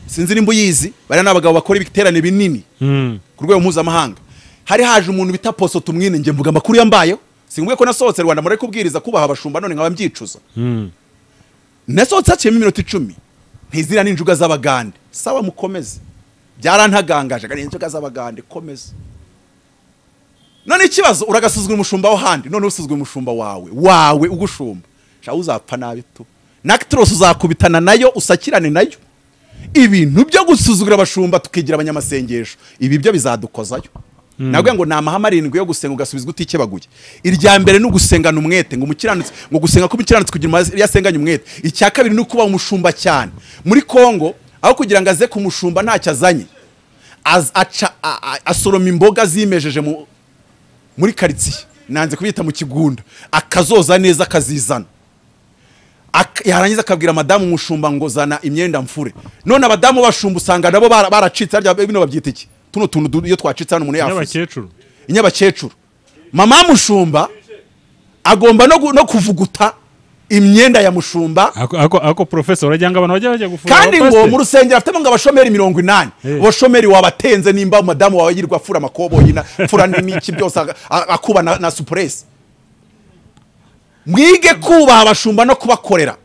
sinzi nimba uyizi bari n'abagabo bakora ibiterane binini ku rwego mpuzamahanga hari haje umuntu bita Poso tumwine nge mvuga amakuru yambayeho singuye ko nasohotse Rwanda muri kubwiriza kubaha abashumba none nkaba mbyicuza nasohotse aciyemo iminota 10 ntizira n'injuga z'abagande sawa mukomeze byarantagangaje kandi injuga z'abagande komeze none ikibazo uragasuzugura umushumba wo handi none usuzugura umushumba wawe ugushumba sha uzapfa nabi tu nakitros uzakubitana nayo usakirane nayo ibintu byo gusuzugura abashumba tukigira abanyamasengesho ibi byo bizadukozayo nabwo ngo namahama 7 yo gusenga ugasubizwa utikebaguye irya mbere no gusengana umwete ngo umukiranutse ngo gusenga ko umukiranutse kugira yasenganye umwete icya kabiri no kuba umushumba cyane muri Kongo aho kugira ngo aze kumushumba ntacyo azanye asoroma imboga zimejeje muri quartier nanze kubita mu kigunda akazoza neza akazizana yarangiza akabwira madamu umushumba ngo zana imyenda mfure none abadamu bashumba usanga nabo baracitse arya bino babyita iki tuno tuntu iyo twacitse hano umuntu yafuze inyabakecuru mama mushumba agomba no kuvuguta imyenda ya mushumba ako professor urajyanga abantu bajya gufura kandi ngo mu rusengero afitemo ngo abashomeri 80 abashomeri wabatenze nimba madamu wawe yirwa fura makobo yina fura n'iki byose akuba na suppress mwige kubaha abashumba no kubakorera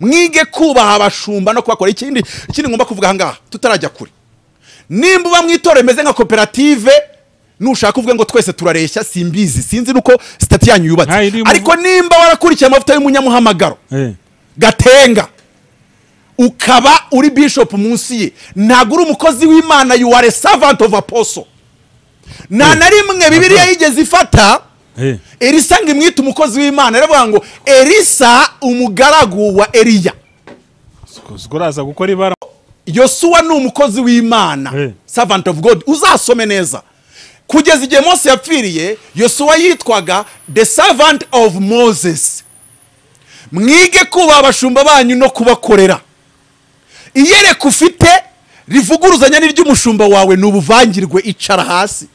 mwige kubaha abashumba no kubakorera ikindi ngomba kuvuga hangaha tutarajya kure nimba uba mwitore meze nka koperative nushaka uvuge ngo twese turareshya simbizi sinzi nuko stati yanyu yubatse Nta ariko nimba warakurikiye amavuta y'umunyamuhamagaro Gatenga ukaba uri bishop munsi ye ntago uri umukozi w'Imana, you are a servant of apostle. Na rimwe Bibiliya yigeze ifata Elisa ngo imwita umukozi w'Imana, aravuga ngo Elisa umugaragu wa Eliya. Zgoraza gukora ibara. Yosuwa ni umukozi w'Imana, servant of God. Uzasome neza kugeza igihe Mose yapfiriye, Yosuwa yitwaga the servant of Moses. Mwige kuba abashumba banyu no kubakorera. Iyereka ufite rivuguruzanya n'iry'umushumba wawe n'ubuvangirwe, icara hasi.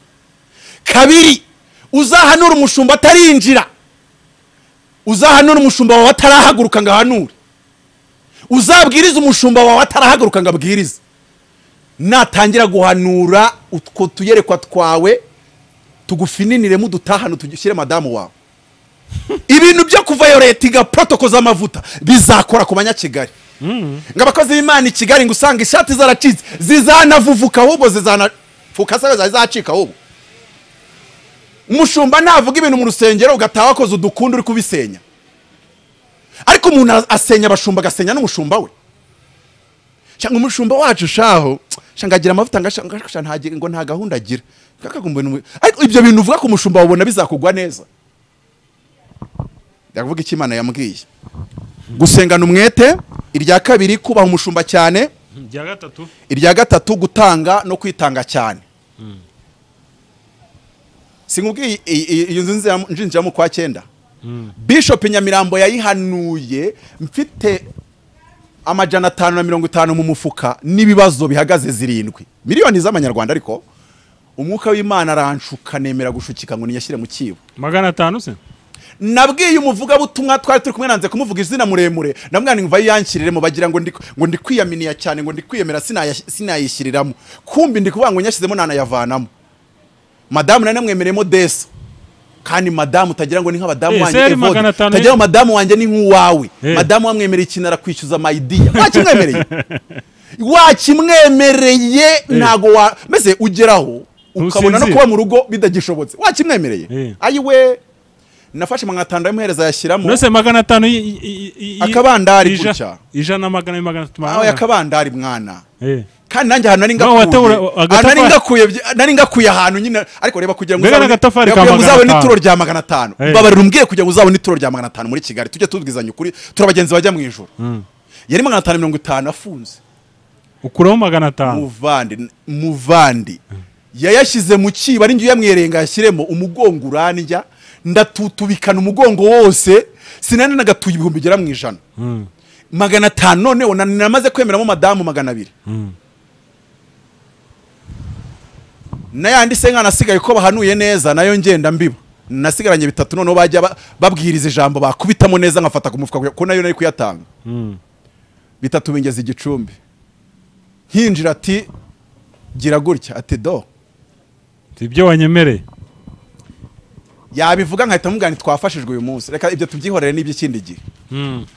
Kabiri, uzahanura umushumba atarinjira, uzahanura umushumba wawe atarahaguruka ngo ahanure, uzabwiriza umushumba wawe atarahaguruka ngo abwirize. Natangira guhanura utwo tuyerekwa twawe tugufininire mu dutahano tugushyire madamu wawe. Ibintu byo kuvayoletinga protocol z'amavuta bizakora ku banyakigali. Ngabakozi b'Imana Kigali ngo usanga ishati zaracitse zizanavuvuka ahubwo zizanafuka zazacika ahubwo. Umushumba navuga ibintu mu rusengero ugataha wakoze udukunda uri kubisenya, ariko umuntu asenya abashumba agasenya n'umushumba we. Cyangwa umushumba wacu shaho shangagira amavuta ntagira ngo nta gahunda agira, ariko ibyo bintu uvuga ko umushumba wabona bizakugwa neza. Ndavuga iki Imana yambwiye: gusengana umwete, irya kabiri kubaha umushumba cyane, irya gatatu gutanga no kwitanga cyane. Singubwiye iyo nzinjira mu kwa 9 Bishop Nyamirambo yayihanuye mfite amajana 550 mu mufuka n'ibibazo bihagaze 7 miliyoni z'amanyarwanda, ariko umwuka w'Imana aranshuka nemera gushukika ngo niyashyire mu kibo 500 se. Nabwiye umuvuga butumwa twari turi kumwe nanze kumuvuga izina muremure, namwana ngo vayanshiriremo bagira ngo ndi kwiyaminiya cyane, ngo ndi kwiyemera sinayishyiriramo, kumbi ndi kuvuga ngo nyashyizemo nanayavanamo. Madamu nane mwemeremo desa, kandi madamu utagira ngo ni nk'abadamu wanjye Evode, utagira madamu wanjye ni nk'uwawe. Madamu wamwemereye ikintu arakwishyuza maidiya, wakimwemereye ntago wa meze ugeraho ukabona no kuba mu rugo bidagishobotse, wakimwemereye. Ayiwe nafashe 500 y'umuhereza yashyiramo nose 500 akabandari gutya 100 aho yakabandari mwana. Kandi nanjye hano nari ngakuye ahantu nyine, ariko reba kugira ngo uzabone ituro rya 500 babarira umbwiye kugira ngo uzabone ituro rya 500 muri Kigali, tujye tubwizanya ukuri, turabagenzi bajya mu ijuru. Yari 550 afunze, ukuraho 500 muvandi yayashyize mu kiba, ari ngiye yamwerenga yashyiremo umugongo urandya, ndatutubikana umugongo wose, sinane nagatuye ibihumbi gera mu 100. 500 noneho namaze kwemeramo madamu 200. Nayandi senga nasigaye ko bahanuye neza, nayo ngenda mbiba nasigaranye 3 noneho bajya babwiriza ijambo bakubitamo neza, nkafata ku mufuka ko nayo nari kuyatanga. 3 bingeze igicumbi, hinjira ati gira gutya, ati do ibyo wanyemereye. Yabivuga nkahita mugani twafashijwe uyu munsi, reka ibyo tubyihorere n'iby'ikindi gihe.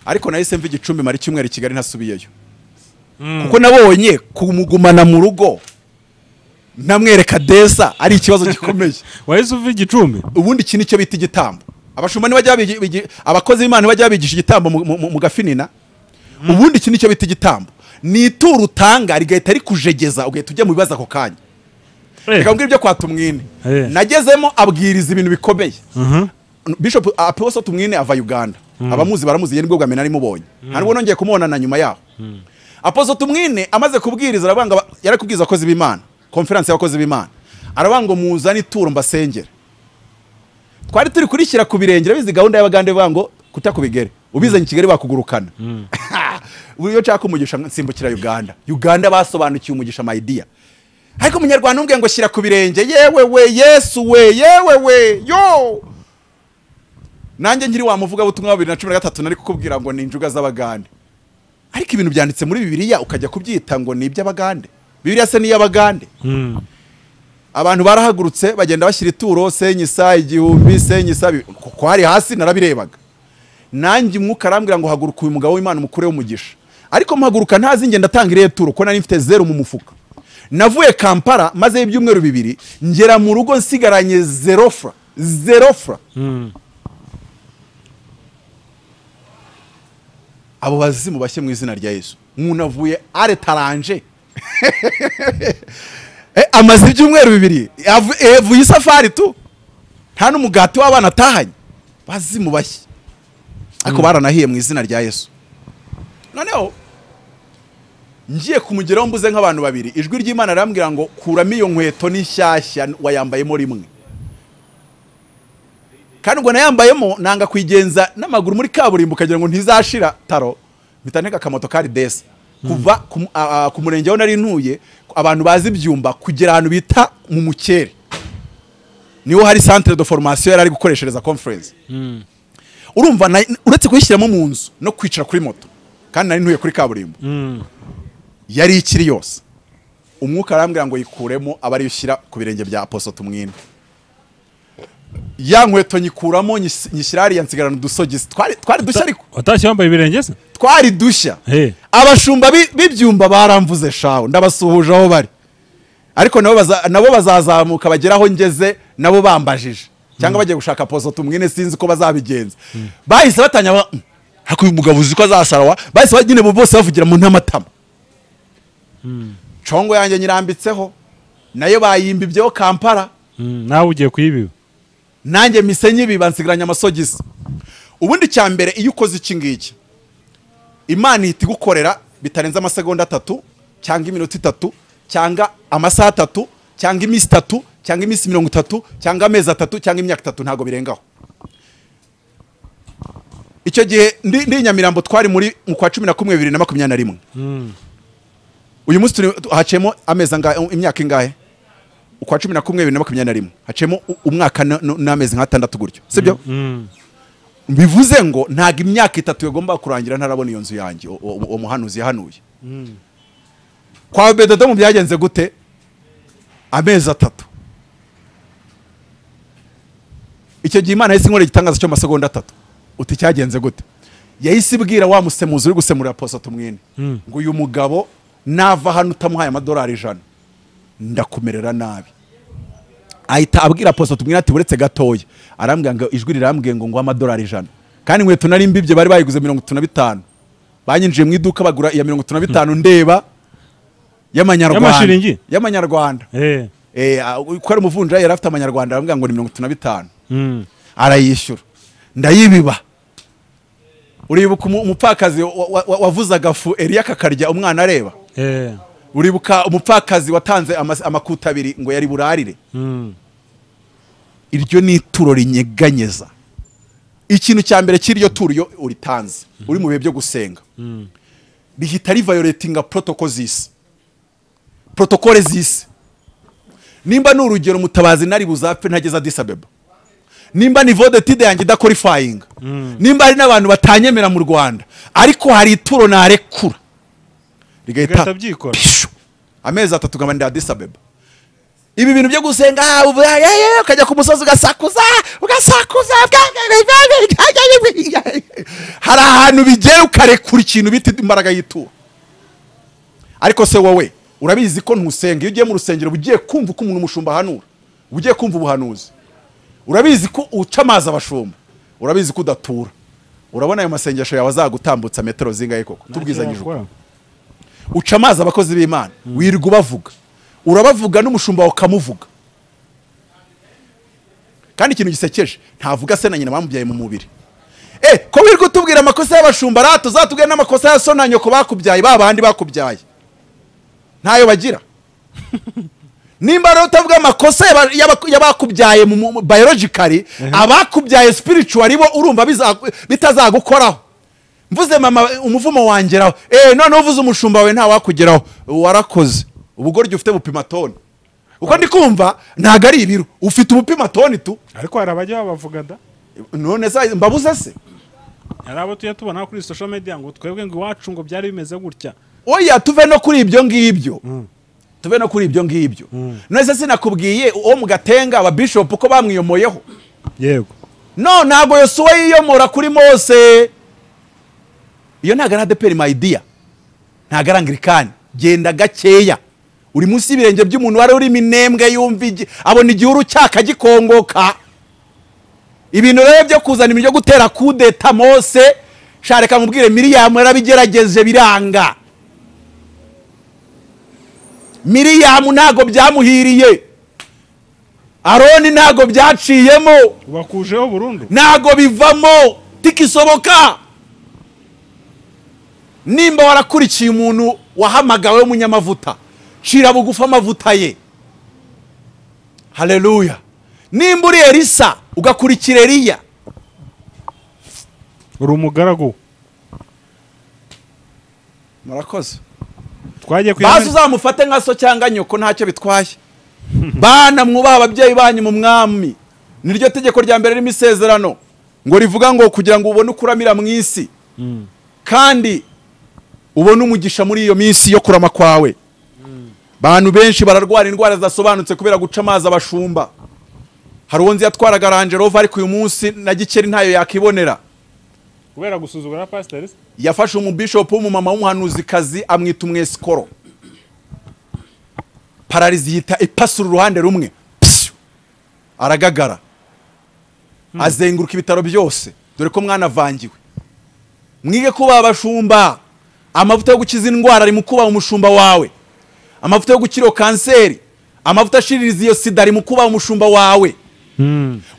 Ariko nahise mva igicumbi mari cyumweru i Kigali ntasubiyeyo, kuko nabonye kumugumana mu rugo namwereka desa ari ikibazo gikomeye. Wahise uva igicumbi. Ubundi iki nicyo bita igitambo. Abashumba nibajya abakozi b'Imana bajya bigisha igitambo mu gafinina. Ubundi iki nicyo bita igitambo, ni ituru utanga rigahita rikujegeza, ugahita ujya mu bibazo ako kanya. Reka mbwira ibyo kwa Tumwine nagezemo abwiriza ibintu bikomeye. Bishop Apostle Tumwine ava Uganda, abamuzi baramuzi, ye nibwo bwamena ari mubonye, ntabwo nongeye kumubona na nyuma yaho. Apostle Tumwine amaze kubwiriza arabanga, yarakubwiza abakozi b'Imana, conference y'abakozi b'Imana, arabanga muzani ituro mbasengera. Twari turi kurishyira ku birengera, bizi gahunda y'abagande bango kutakubigere, ubizanye Kigali bakugurukana. Uriyo cyaka umugisha nsimbukira Uganda basobanukiye umugisha maidiya. Ariko umunyarwanda umbwiye ngo shyira ku birenge, yewe we Yesu we, yewe we yo. Nanjye nkiri wamuvuga butumwa 2013 nari kukubwira ngo ni injuga z'abagande, ariko ibintu byanditse muri Bibiliya ukajya kubyita ngo ni iby'abagande. Bibiliya se ni y'abagande. Abantu barahagurutse bagenda bashyira ituro, senyisa igihumbi, senyisa ko hari hasi narabirebaga. Nanjye umwuka arambwira ngo haguruka uyu mugabo w'Imana umukure w'umugisha, ariko mpaguruka ntazi ngenda atanga ire turo ko nari mfite 0 mu mufuka. navuye Kampala maze ibyumweru 2 ngera mu rugo nsigaranye 0 francs. Abo bazimu bashye mu izina rya Yesu. Umuntu avuye aretaranje amaze ibyumweru 2 avuye isafari tu nta n'umugati w'abana atahanye. Bazimu bashye ako baranahiye mu izina rya Yesu. Noneho ngiye kumugeraho mbuze nk'abantu 2, ijwi ry'Imana arambwira ngo kuramo iyo nkweto n'ishyashya wayambayemo rimwe. Kandi ngo nayambayemo nanga kwigenza n'amaguru muri kaburimbo kagira ngo ntizashira taro mitaneka akamoto kari desa kuva ku murenge aho nari ntuye abantu bazi ibyumba kugera ahantu bita mu Mukere niho hari centre de formation yari gukoreshereza conference. Urumva uretse kuyishyiramo mu nzu no kwicara kuri moto kandi nari ntuye kuri kaburimbo yari ikiri yose. Umwuka arambwira ngo yikuremo abari yushyira ku birenge bya Apostle Tumwine. Ya nkweto nyikuramo nyishyirari yansigarana udusogisi twari dushya ariko watashye wambaye ibirenge se twari dushya. Abashumba bibyumba baramvuze shaho ndabasuhuje aho bari ariko nabo bazazamuka bageraho ngeze nabo bambajije cyangwa bagiye gushaka Apostle Tumwine sinzi ko bazabigenza. Bahise batanya hako uyu mugabo uzi ko azasarawa bahise bagine bose bavugira mu ntamatama. Congo yanjye nyirambitseho nayo bayimbibyeho Kampala. Nawe ugiye kuyibiba nanjye misenyi bibansigaranya amasogisi. Ubundi cyambere iyo ukoze iki ngiki Imana ihita igukorera bitarenze amasegonda 3 cyangwa iminota 3 cyangwa amasaha 3 cyangwa iminsi 3 cyangwa iminsi 30 cyangwa amezi 3 cyangwa imyaka 3 ntago birengaho. Icyo gihe ndi Nyamirambo twari muri mu kwa 11 2021. Uyu munsi hacemo amezi imyaka ingahe? Ukwa 11 2021 hacemo umwaka n'amezi nka 6 gutyo sibyo? Bivuze ngo ntaga imyaka 3 yagomba kurangira ntarabona iyo nzu yanjye umuhanuzi yahanuye. Kwa Bedodo mu byagenze gute? Amezi 3. Icyo gihe Imana yahise inkora igitangaza cyo masegonda 3. Uti cyagenze gute? Yahise ibwira wa musemuzi uri gusemura Apostle Tumwine ngo uyu mugabo nava hano utamuhaye amadolari 100 ndakumerera nabi. Ahita abwira Apostle Tumwine ati buretse gatoya arambwira ngo ijwi rirambwiye ngo amadolari 100 kandi nkweto nari mbibye bari bayiguze 35 banyinjiye mu iduka bagura ya 35 ndeba y'amanyarwanda uko ari umuvunja yari afite amanyarwanda arambwira ngo ni 35 arayishyura ndayibiba. Uribuka umupfakazi wavuzaga fu Eliya kakarya umwana areba uribuka umupfakazi watanze amakuta 2 ngo yari burarire. Iryo ni ituro rinyeganyeza. Ikintu cya mbere kiryo turo yo uritanze uri mu bihe byo gusenga bihita violatinga protocole zisi. Nimba n'urugero Mutabazi nari buzapfe ntageza Addis Abeba, nimba ni vote tide yanjye da qualifying, nimba ari n'abantu batanyemera mu Rwanda ariko hari ituro narekura rigahita byikora amezi 3 gabanda Addis Abeba. Ibi bintu byo gusenga ukajya ku musozi ugasakuza hari ahantu bigera ukarekura ikintu bita imbaraga y'ituro. Ariko se wowe urabizi ko ntusenga iyo ugiye mu rusengero bugiye kumva ko umuntu umushumba hanura bugiye kumva ubuhanuzi, urabizi ko uca amazi abashumba, urabizi ko udatura. Urabona ayo masengesho yawe azagutambutsa metero zingahe koko tubwizanyije uca amazi abakozi b'Imana wirirwa ubavuga urabavuga n'umushumba wawe kamuvuga. Kandi ikintu gisekeje ntavuga se na nyina bamubyaye mu mubiri. Ko wirirwa utubwira amakosa y'abashumba rato zatubwira n'amakosa ya so na nyoko bakubyaye babandi bakubyaye ntayo bagira. Nimba rero utavuga amakosa y'abakubyaye mu biologically abakubyaye spiritually bo urumva bitazagukoraho. Mvuze mama umuvumo wangeraho none uvuze umushumba we nta wakugeraho warakoze ubugoryo ufite bupima toni. Uko ndi kumva ntago ari ibiro ufite ubupima toni tu. Ariko hari abajya bavuga da none se mbabuze se hari abo tuyatubona kuri social media ngo twebwe ngo iwacu ngo byari bimeze gutya. Oya tuve no kuri ibyo ngibyo tuve no kuri ibyo ngibyo. None se nakubwiye uwo mu Gatenga aba bishop uko bamwiyomoyeho. Yego no ntago Yosuwa yiyomora kuri Mose. Iyo ntago ari ADPR my dear, ntago ari Anglikani. Genda gakeya uri munsi y'ibirenge by'umuntu wari uri minembwe yumva abona igihuru cyaka gikongoka. Ibintu rero byo kuzana ibintu byo gutera kudeta Mose shareka mubwire Miriyamu yarabigerageje biranga. Miriyamu ntago byamuhiriye, Aroni ntago byaciyemo, bakujeho burundu ntago bivamo tikisoboka. Nimba warakurikiye umuntu wahamagawe w'umunyamavuta, cira bugufa amavuta ye. Haleluya. Nimba uri Elisa ugakurikira Eliya, uri umugaragu. murakoze. Twagiye bazi uzamufate nka so cyangwa nyoko ntacyo bitwaye. Bana mwubaha ababyeyi banyu mu mwami, niryo tegeko rya mbere rimo isezerano ngo rivuga ngo kugira ngo ubone ukuramira mu isi kandi ubone umugisha muri iyo minsi yo kurama kwawe. Bantu benshi bararwara indwara zidasobanutse kubera guca amazi abashumba. Hari uwo nzi yatwaraga Range Rover ariko uyu munsi na gikeri ntayo yakibonera kubera gusuzugura pastors. Yafashe umubishop w'umumama w'umuhanuzikazi amwita umwesikoro. Pararizi yita ipasura uruhande rumwe, aragagara, azenguruka ibitaro byose, dore ko mwana vangiwe. Mwige kuba abashumba. Amavuta yo gukiza indwara ari mu kuba umushumba wawe. Amavuta yo gukira kanseri, amavuta ashiririza iyo sida ari mu kuba umushumba wawe.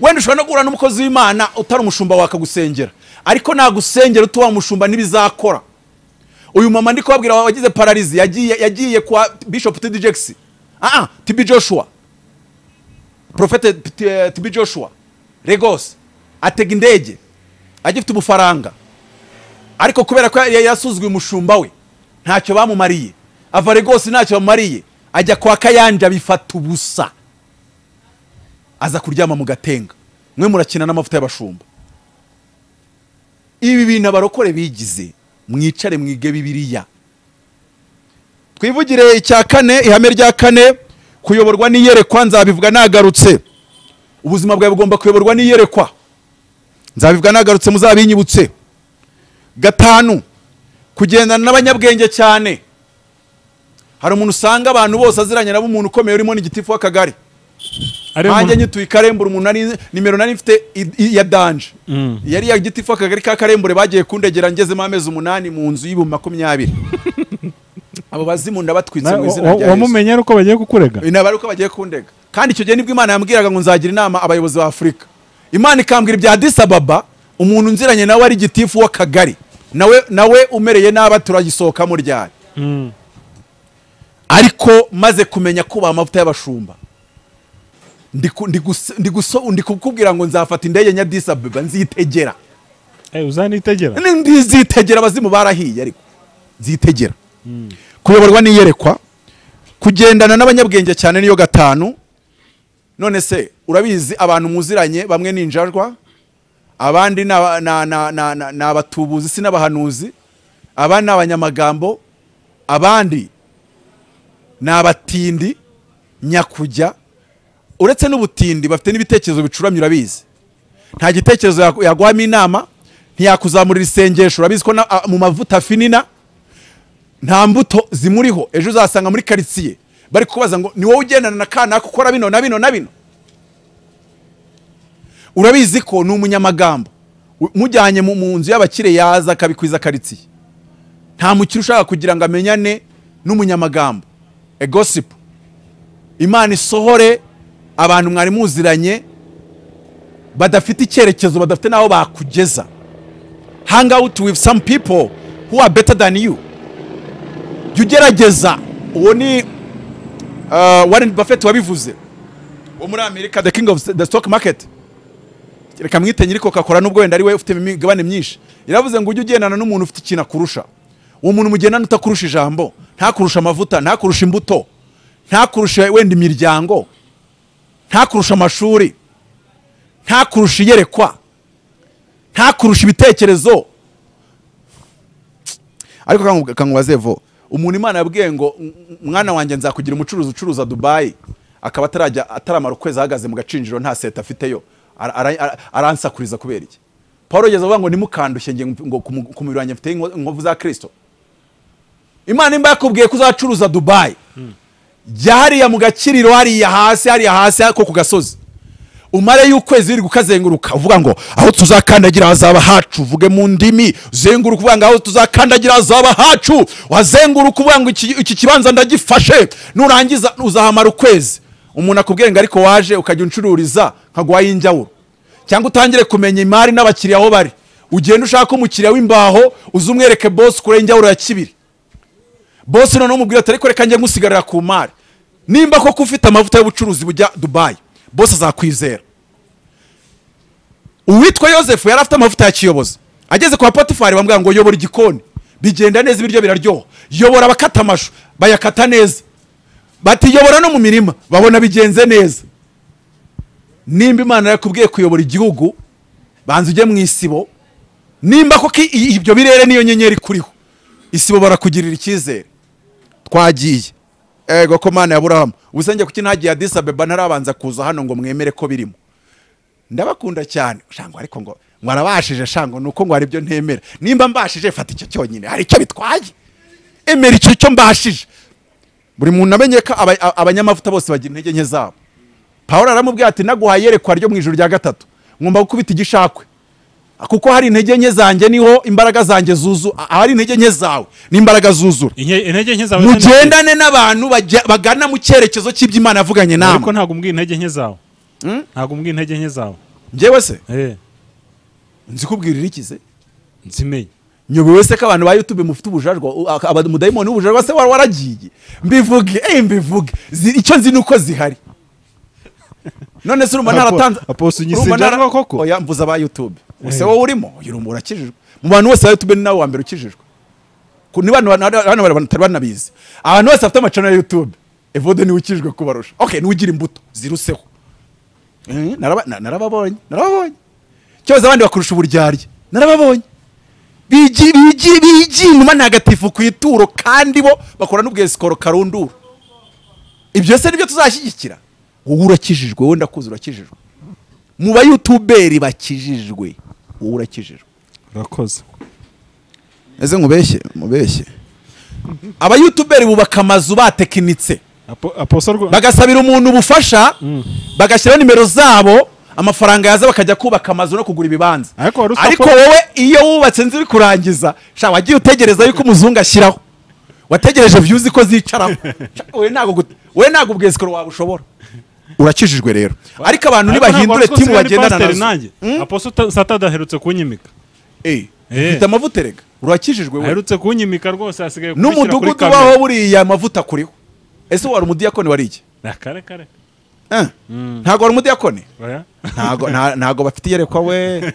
Wenda ushobora no guhura n'umukozi w'Imana utari umushumba wakagusengera, ariko nagusengera utuba umushumba n'ibizakora. Uyu mama ndi kubabwira wagize pararizi yagiye kwa Bishop TD Jackson, TB Joshua, Prophet TB Joshua Lagos, atega indege agifite ubufaranga, ariko kubera ko yasuzwe umushumba we ntacyo bamumariye. Ava Lagos ntacyo bamumariye, ajya kwa Kayanja bifata ubusa, aza kuryama mu gatenga. Mwe murakina n'amavuta y'abashumba. Ibi bintu abarokore bigize, mwicare mwige Bibiliya. Twivugire icya kane, ihame rya kane, kuyoborwa n'iyerekwa. Nzabivuga nagarutse. Ubuzima bwawe bugomba kuyoborwa n'iyerekwa. Nzabivuga nagarutse, muzabinyibutse. Gatanu, kugendana n'abanyabwenge cyane. Hari umuntu usanga abantu bose aziranye nabo, umuntu ukomeye urimo n'igitifu w'akagari. Hanjye nyituye Karembure, umuntu ari nimero nari mfite ya danje. Yari ya gitifu w'akagari ka Karembure, bagiye kundegera ngezemo amezi 8 mu nzu y'ibihumbi 20. Abo bazimu ndabatwitse mu izina rya Yesu. Wamumenye uko bagiye kukurega? Inabari uko bagiye kundega. Kandi icyo gihe nibwo Imana yambwiraga ngo nzagira inama abayobozi ba Afrika. Imana ikambwira ibya Addis Ababa, umuntu nziranye nawe ari gitifu w'akagari, nawe umereye naba turagisohoka mu ryari. Ariko maze kumenya kuba amavuta y'abashumba, ndi kukubwira ngo nzafata indege nya Addis Ababa nzitegera. Uzanitegera? Nzitegera, abazimu barahiye ariko nzitegera. Kuyoborwa n'iyerekwa, kugendana n'abanyabwenge cyane niyo gatanu. None se urabizi abantu muziranye bamwe ninjarwa, abandi na abatubuzi si n'abahanuzi, abandi n'abanyamagambo, abandi n'abatindi nyakujya. Uretse n'ubutindi bafite n'ibitekerezo bicuramye, urabizi. Nta gitekerezo yaguhamo inama, ntiyakuzamurira isengesho. Urabizi ko mu mavuta finina nta mbuto zimuriho. Ejo uzasanga muri quartier bari kubaza ngo ni wowe ugendana na kana gukora bino na bino na bino. Urabizi ko ni umunyamagambo, mujyanye mu nzu y'abakire yaza akabikwiza quartier. Nta mukiri ushaka kugira ngo amenyane n'umunyamagambo. A gossip. Imana isohore abantu mwari muziranye badafite icyerekezo, badafite naho bakugeza. Hang out with some people who are better than you. Jugerageza. Uwo ni Warren Buffett wabivuze, wo muri America, the king of the stock market. Reka mwite nyiri Coca-Cola nubwo wenda ari we ufite imigabane myinshi. Yaravuze ngo ujye ugendana n'umuntu ufite ikintu kurusha. Uwo muntu mugendana utakurusha ijambo, ntakurusha amavuta, ntakurusha imbuto, ntakurusha wenda imiryango, ntakurusha amashuri, ntakurusha iyerekwa, ntakurusha ibitekerezo. Ariko kangubaze vo, umuntu Imana yabwiye ngo mwana wanjye nzakugira umucuruzi ucuruza Dubai, akaba ataramara ukwezi ahagaze mu gacinjiro nta seta afiteyo, aransakuriza kubera iki? Paulo yageze avuga ngo nimukandushye ngo ku mubiri wanjye mfite inkovu za Kristo. Imana imba yakubwiye kuzacuruza Dubai, jya hariya mu gakiriro hariya hasi ko ku gasozi umare y'ukwezi uri gukazenguruka uvuga ngo aho tuzakandagira hazaba hacu, uvuge mu ndimi, zenguruka uvuga ngo aho tuzakandagira hazaba hacu, wazenguruka uvuga ngo iki kibanza ndagifashe, nurangiza uzahamara ukwezi. Umuntu akubwiye ngo ariko waje ukajya uncururiza nkaguha y'injyawuro, cyangwa utangire kumenya imari n'abakiriya aho bari, ugenda ushaka umukiriya w'imbaho uzumwereke boss kure y'injyawuro ya Kibiri, boss none umubwira ati ariko reka njye ngusigarira ku mari, nimba koko ufite amavuta y'ubucuruzi bujya Dubai boss azakwizera. Uwitwa Yosefu yari afite amavuta ya kiyobozi, ageze kwa Potifari bambwira ngo yobora igikoni bigenda neza, ibiryo biraryoha, yobora abakata amashu bayakata neza, bati yobora no mu mirima babona bigenze neza. Nimba Imana yakubwiye kuyobora igihugu, banza ujye mu isibo, nimba koko ibyo birere niyo nyenyeri kuriho, isibo barakugirira icyizere. Twagiye ego ko Mana ya Aburahamu, ubusenge kuki ntagiye Addis Abeba ntarabanza kuza hano ngo mwemere ko birimo. Ndabakunda cyane shango, ariko ngo mwarabashije shango, nuko ngo hari ibyo ntemera. Nimba mbashije fata icyo cyonyine, hari icyo bitwaye, emera icyo cyo mbashije. Buri muntu amenye ko abanyamavuta bose bagira intege nke zabo. Pawulo aramubwira ati naguhaye yerekwa ryo mu ijuru rya gatatu, ngomba gukubita igishakwe, kuko hari intege nke zanjye niho imbaraga zanjye zuzu, hari intege nke zawe n'imbaraga zuzura. Intege nke zawe mugendane n'abantu bagana mu cyerekezo cy'iby'Imana yavuganye nawe. Ariko ntago umbwiye intege nke zawe. Ntago umbwiye intege nke zawe. Njyewe se nzikubwirira iki se? Nzimenye. Nyobe wese ko abantu ba YouTube mufite ubujajwa, abadayimoni n'ubujajwa se waragiye. Mbivuge icyo nzi nuko zihari. None se urumva naratanze aposo nyisejajwa koko. Oya mvuza ba YouTube. Use wowe urimo urumva urakijijwe. Mu bantu bose ba YouTube ni nawe wa mbere ukijijwe. Ni bantu banabizi. Abantu bose bafite amacana ya YouTube, Evode ni ukijijwe kubarusha. Okay, ni ugira imbuto ziruseho. Narababonye. Cyoza abandi bakurusha uburyarya. Narababonye. Bigi numa negatifu ku ituro kandi bo bakora n'ubwesikoro karunduru. Ibyo se nibyo tuzashyigikira. Wowe urakijijwe, wowe ndakuzi urakijijwe. Mu ba YouTuberi bakijijwe, wowe urakijijwe. Urakoze. Eze mubeshye. Aba YouTuberi bubaka amazu batekinitse. Bagasabira umuntu ubufasha, bagashyira nimero zabo, amafaranga yaza bakajya kubaka amazu no kugura ibibanza. Ariko wowe iyo wubatse nzi bikurangiza, sha wagiye utegereza yuko umuzungu ashyiraho, wategereje views ko zicaraho. We ntago ubwesikoro wabushobora. Urakijijwe rero. Ariko abantu nibahindure timu bagendana nazo. Aposo satadaherutse kunyimika. Ufite amavuta rega. Urakijijwe we. Aherutse kunyimika rwose, asigaye kubishyira kuri n'umudugudu kamera. waho buriya amavuta kuriho. Ese wari umudiyakoni wari iki? Kare. Ntago wari umudiyakoni? Ntago bafite yerekwa we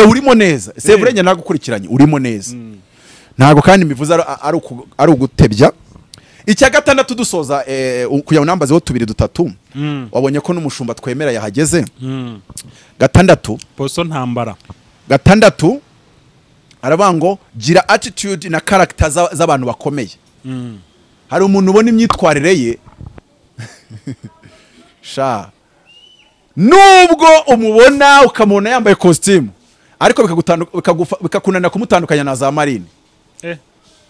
urimo neza. Sevrenya nagukurikiranye urimo neza. Ntago kandi imivuze ari ugutebya. Icya gatandatu dusoza kuya nambazeho 2-3 wabonye ko n'umushumba twemera yahageze. Gatandatu poso ntambara. Gatandatu arabango gira attitude na character z'abantu bakomeye. Hari umuntu ubona imyitwarire ye sha nubwo umubona ukamubona yambaye costume ariko bikakunanira kumutandukanya na za marine.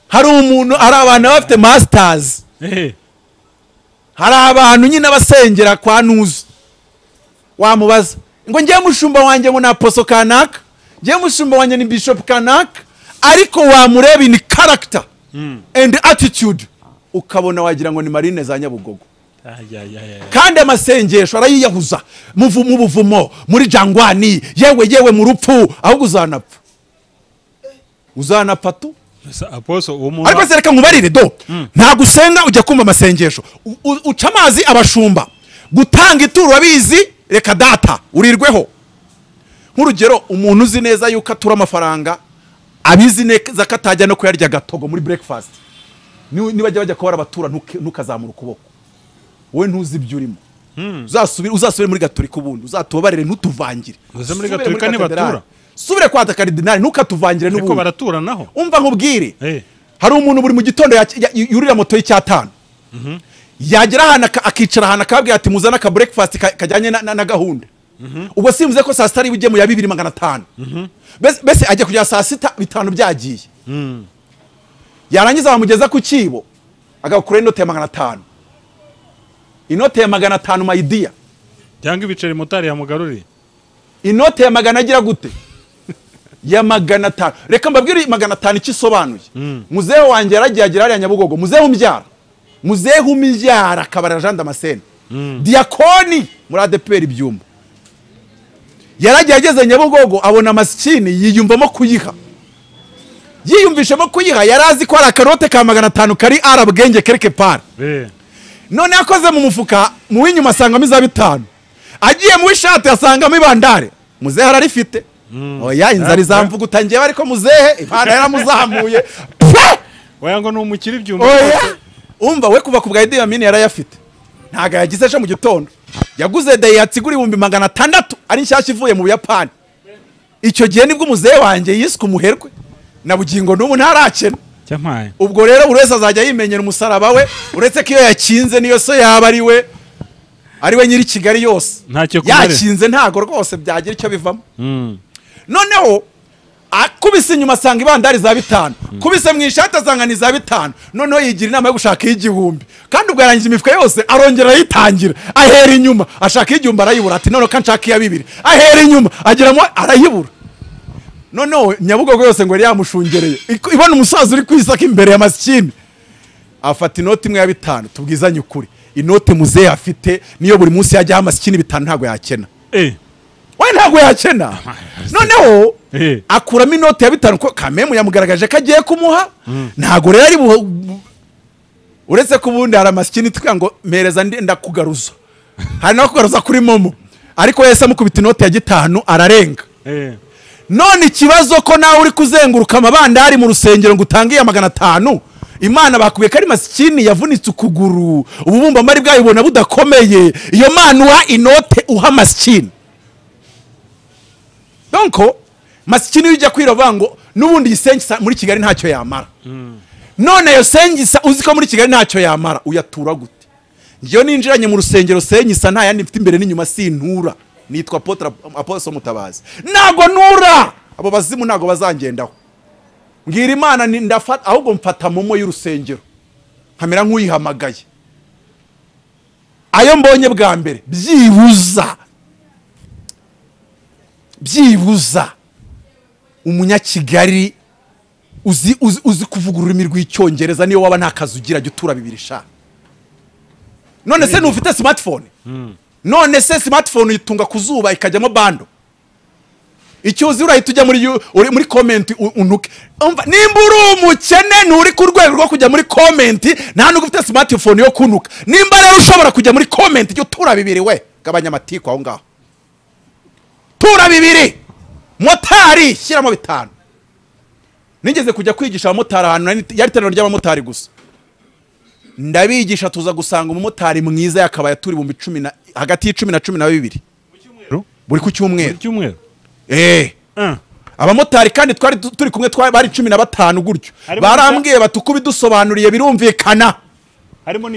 Hari abantu bafite masters. Hari abantu nyine abasengera kwa nuzu. Wamubaza ngo ngiye mushumba wanjye ngo na apostle kanaka, ngiye mushumba wanjye ni bishop kanaka, ariko wamureba ni character and attitude ukabona wagira ngo ni marine za Nyabugogo. Kandi amasengesho arayiyahuza mu buvumo muri jangwani, yewe mu rupfu ahubwo uzanapfa tu. Ariko sereka nkubarire do nta gusenga ujya kumva amasengesho, uca amazi abashumba gutanga ituro abizi, reka data urirweho. Nk'urugero umuntu uzi neza yuko atura amafaranga, abizi neza ko atajya no kuyarya gatogo muri breakfast, nibajya kubara abatura ntukazamura ukuboko, wowe ntuzi ibyo urimo. Uzasubire muri Gatolika ubundi uzatubarire ntutuvangire. Uze muri Gatolika ni batura. Subire kwa Kardinali ntukatuvangire n'ubundi. Ariko baratura naho. Umva nkubwire. Hari umuntu buri mu gitondo yurira moto y'icyatanu. Yagera hana akicara hana akabwira ati muzana ka breakfast kajyanye na gahunda. Ubwo simvuze ko saa 6 bujye mu ya 2500. Bese ajya kujya saa 6 bitanu byagiye. Yarangiza bamugeza ku kibo agakura inote ya 500. inote ya 500 mayidiya cyangwa ibiceri motari yamugaruriye. inote ya 100 agira gute ya 500. Reka mbabwire 500 ikisobanuye. Muzehe wanjye yaragiye agira ari Nyabugogo, muzehe umbyara kabara Jean Damascene, diakoni muri ADPR ibyumba. Yaragiye ageze Nyabugogo abona masikini yiyumvamo kuyiha, yiyumvishemo kuyiha, yarazi ko ari akarote ka 500 kari arabwenge quelque part. None yakoze mu mufuka mu winyuma asangamo za 5. Agiye mu ishati asangamo ibandare, muzehe ararifite. Oya inzari zamvuga utangiye bariko muzehe ipana yaramuzamuye. Oya ngo numukiri byumba. Oya umva we kuva ku bwa Idi Amin yarayafite. Ntaga yagize ejo mu gitondo. Yaguze Daihatsu igura 600 ari nshyashya ivuye mu Buyapani. Icyo gihe nibwo muzehe wanjye yiswe umuherwe. Na bugingo n'ubu ntarakena. Cyamaye. Ubwo rero buri wese azajya yimenyera umusaraba we, uretse ko iyo yakinze niyo so yaba ari we nyiri Kigali yose. Yakinze ntago rwose byagira icyo bivamo. Noneho akubise inyuma asanga ibandari za 5, kubise mu ishati asanga ni za 5. Noneho yigira inama yo gushaka igihumbi, kandi ubwo yarangije imifuka yose arongera yitangira, ahera inyuma ashaka igihumbi arayibura, ati none kanshaka iya 2, ahera inyuma agiramo arayibura. Noneho Nyabugogo yose ngo yari yamushungereye, ibona umusaza uri kwisaka imbere ya masikini, afata inoti imwe ya 5. Tubwizanye ukuri, inote muzehe afite niyo buri munsi yajya amasikini 5 ntago yakena. We ntago yakena. Noneho akuramo inoti ya 5 ko kamemu yamugaragaje ko agiye kumuha. Ntago rero ari uretse ko ubundi hari amasikini twa ngo mpereza ndakugaruza, hari no kugaruza kuri momo, ariko yese amukubita inoti ya 5 ararenga. None ikibazo ko nawe uri kuzenguruka amabandari mu rusengero ngo utangiye 500, Imana bakubiye kari masikini yavunitse ukuguru, ububumba mari bwayibona budakomeye, iyo Mana uha inote uha masikini. Donko masikini ujya kwirova ngo nubundi yisengisa muri Kigali ntacyo yamara. None yo sengisa uziko muri Kigali ntacyo yamara, uyatura gute? Ngiyo ninjiranye mu rusengero sengisa nta yandi mfite imbere n'inyuma sintura. Nitwa Apostle Mutabazi. Nago nura abo bazimu nago bazangendaho. Ngira Imana ndafata ahubwo mfata momo y'urusengero, kamera nk'uyihamagaye. Ayo mbonye bwa mbere byibuza umunyakigali uzi kuvuga ururimi rw'icyongereza niyo waba nta kazi ugira jya utura 2 sha. None se nufite smartphone? None se smartphone yitunga kuzuba ikajyamo bando? Icyo uzi urahita ujya muri comment unuke. Nimba uri umukene nturi ku rwego rwo kujya muri comment, nta nubwo ufite smartphone yo kunuka. Nimba rero ushobora kujya muri comment jya utura 2 we gabanya amatiko aho ngaho. Tura 2 motari shyiramo 5. Nigeze kujya kwigisha abamotari ahantu yari terano ry'abamotari gusa. Ndabigisha tuza gusanga umumotari mwiza yakaba yaturi 10 hagati y'10 na 12 buri ku cyumweru. Abamotari kandi twari turi kumwe bari 15 gutyo. Barambwiye batukubidusobanuriye birumvikana.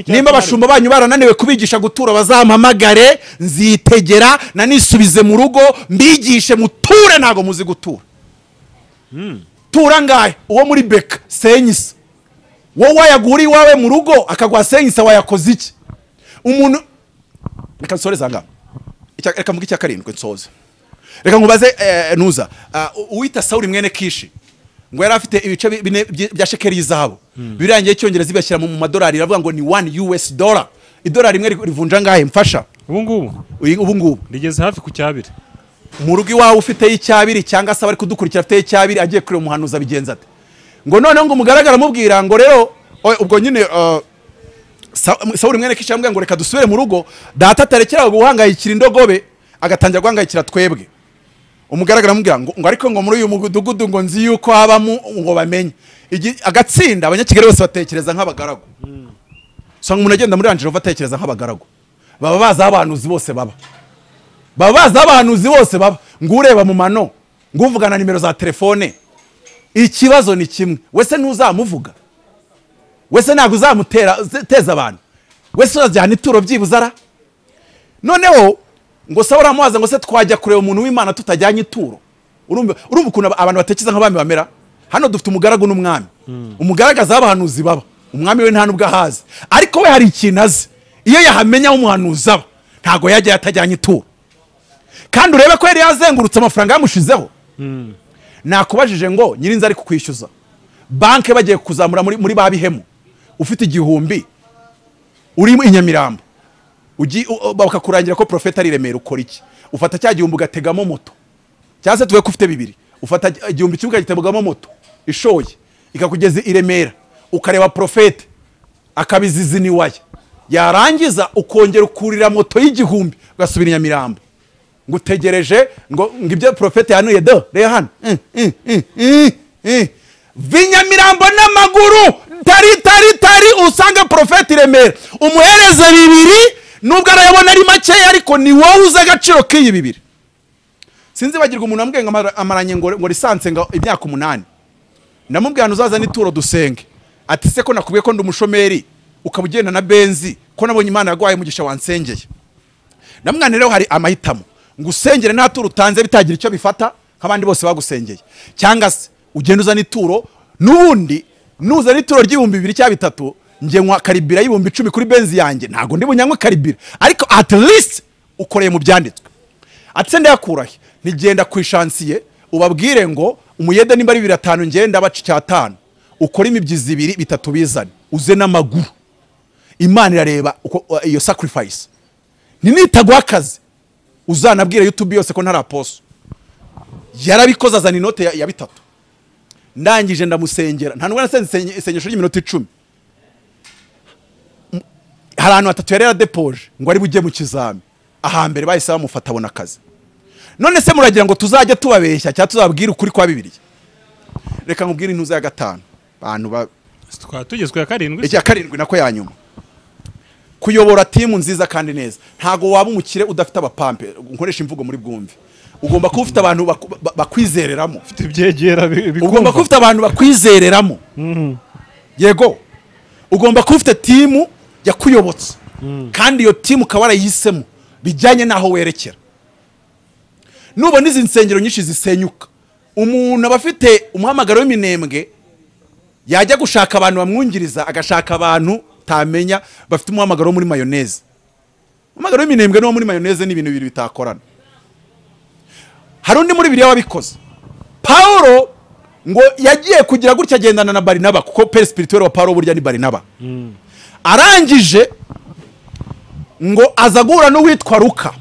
Nimba bashumba banyu barananiwe kubigisha gutura bazampamagare nzitegera na nisubize mu rugo mbigishe muture ntago muzi gutura. Tura ngaye uwo muri beka senyisa, wowe yaguri wawe mu rugo akagwa senyisa wayakoze iki? Umuntu reka nsoreza nga reka mugi cya 7 nsoze. Reka nkubaze nuza uwita Sauli mwene Kishi ngo yari afite ibice bya shekeri y'izabo, birangiye cyongereza ibashyira mu madolari iravuga ngo ni $1. Idolari rimwe rivunja ngahe mfasha? Ubu ngubu rigeze hafi ku cyabiri. Mu rugi wawe ufite y'icyabiri cyangwa se bari kudukurikira afite y'icyabiri agiye kuri umuhanuza bigenza ate? Ngo none ngo mugaragara mubwira ngo rero ubwo nyine Sauli mwene Kishi ambwira ngo reka dusubire mu rugo, data tarekera guhangayikira indogobe agatangira guhangayikira twebwe. Umugaragara mubwira ngo ariko ngo muri uyu mudugudu ngo nzi yuko habamo ngo bamenye agatsinda abanyakigali bose batekereza nk'abagaragu. So umuntu agenda muri Angelo batekereza nk'abagaragu. Baba baza abanuzi bose baba. Ngureba mu mano, nguvugana nimero za telefone. Ikibazo ni kimwe, wese ntuzamuvuga. Wese ntago uzamutera teza abantu. Wese urajyana ituro byibuzara. Noneho ngo sawura muwaza ngo se twajya kureba umuntu w'Imana tutajyanye ituro. Urumva ukuntu abantu batekereza nk'abami bamera. Hano dufite umugaragu n'umwami. Umugaragaza abahanuzi baba. Umwami we nta nubwo ahazi. Ariko we hari ikintu azi. iyo yahamenya umuhanuzi aba ntago yajya yatajyanye ituro. Kandi urebe ko yari yazengurutse amafaranga yamushizeho. Nakubajije ngo nyirinzi ari kukwishyuza banke bagiye kuzamura muri babihemu ufite igihumbi uri i Nyamirambo bakakurangira ko profeta ari Remera, ukora iki? Ufata cya gihumbi ugategamo moto, cyangwa se tuwe kufite bibiri ufata igihumbi kimwe ukagitegamo moto ishoye ikakugeza i Remera, ukareba profeta akabizizini waya, yarangiza ukongera ukurira moto y'igihumbi ugasubira i Nyamirambo ngutegereje ngo ibyo profeta yanuye do re hano Vinyamirambo n'amaguru tari usanga profeta Remera umuhereze bibiri nubwo arayabona ari make ariko ni wowe uza agaciro k'iyi bibiri. Sinzi bagirwa umuntu ambwiye ngo amaranye ngo lisanse ngo imyaka 8 ndamubwira uzaza n'ituro dusenge ati se ko nakubwiye ko ndi umushomeri ukabugenda na benzi ko nabonye Imana yagwaye umugisha wansengeye. Namwana rero hari amahitamo ngo usengere nta turo utanze bitagira icyo bifata nk'abandi bose bagusengeye, cyangwa se ugenda uzana ituro n'ubundi nuza n'ituro ry'ibihumbi 2 cyangwa 3 nge nkwa karibira y'ibihumbi 10 kuri benzi yanjye ntago ndi bunyanywe karibira, ariko at least ukoreye mu byanditswe. Ati se ndakurahe nigenda kwishansiye ubabwire ngo umuyede nimba ari 2-5 ngenda baca 5 ukora imibyizi 2-3 bizane uze n'amaguru. Imana irareba iyo sacrifice ninitagwa akazi uzanabwira YouTube yose ko ntari apostle. Yarabikoze azana inote ya 3 ndangije ndamusengera nta nubwo nasenze isengesho ry'iminota 10 hari ahantu 3 yari yadepoje ngo ari bujye mu kizami ahambere bahise bamufata abona akazi. None se muragira ngo tuzajya tubabeshya cyangwa tuzabwira ukuri kwa Bibiliya? Reka nkubwire intuza ya 5 abantu tugezwe ya 7 icya 7 nako yanyuma kuyobora timu nziza kandi neza. Ntago waba umukire udafite abapampe, nkoresha imvugo muri bwumve. Ugomba kuba ufite abantu bakwizereramo, ufite ibyegera bikumva. Ugomba kuba ufite abantu bakwizereramo. Yego. Ugomba kuba ufite timu yakuyobotse. Kandi iyo timu ukaba yisemo bijyanye naho werekera. Nubona izi nsengero nyinshi zisenyuka, umuntu abafite umuhamagaro w'iminembwe yajya gushaka abantu bamwungiriza, agashaka abantu tamenya bafite umuhamagaro muri mayoneze. Umuhamagaro w'iminembwe no muri mayoneze ni ibintu bibiri bitakorana. Hari undi muri Bibiliya wabikoze. Paulo ngo yagiye kugira gutya agendana na Barinaba kuko pere spirituel wa Paulo burya ni Barinaba. Arangije ngo azagura no witwa Luka.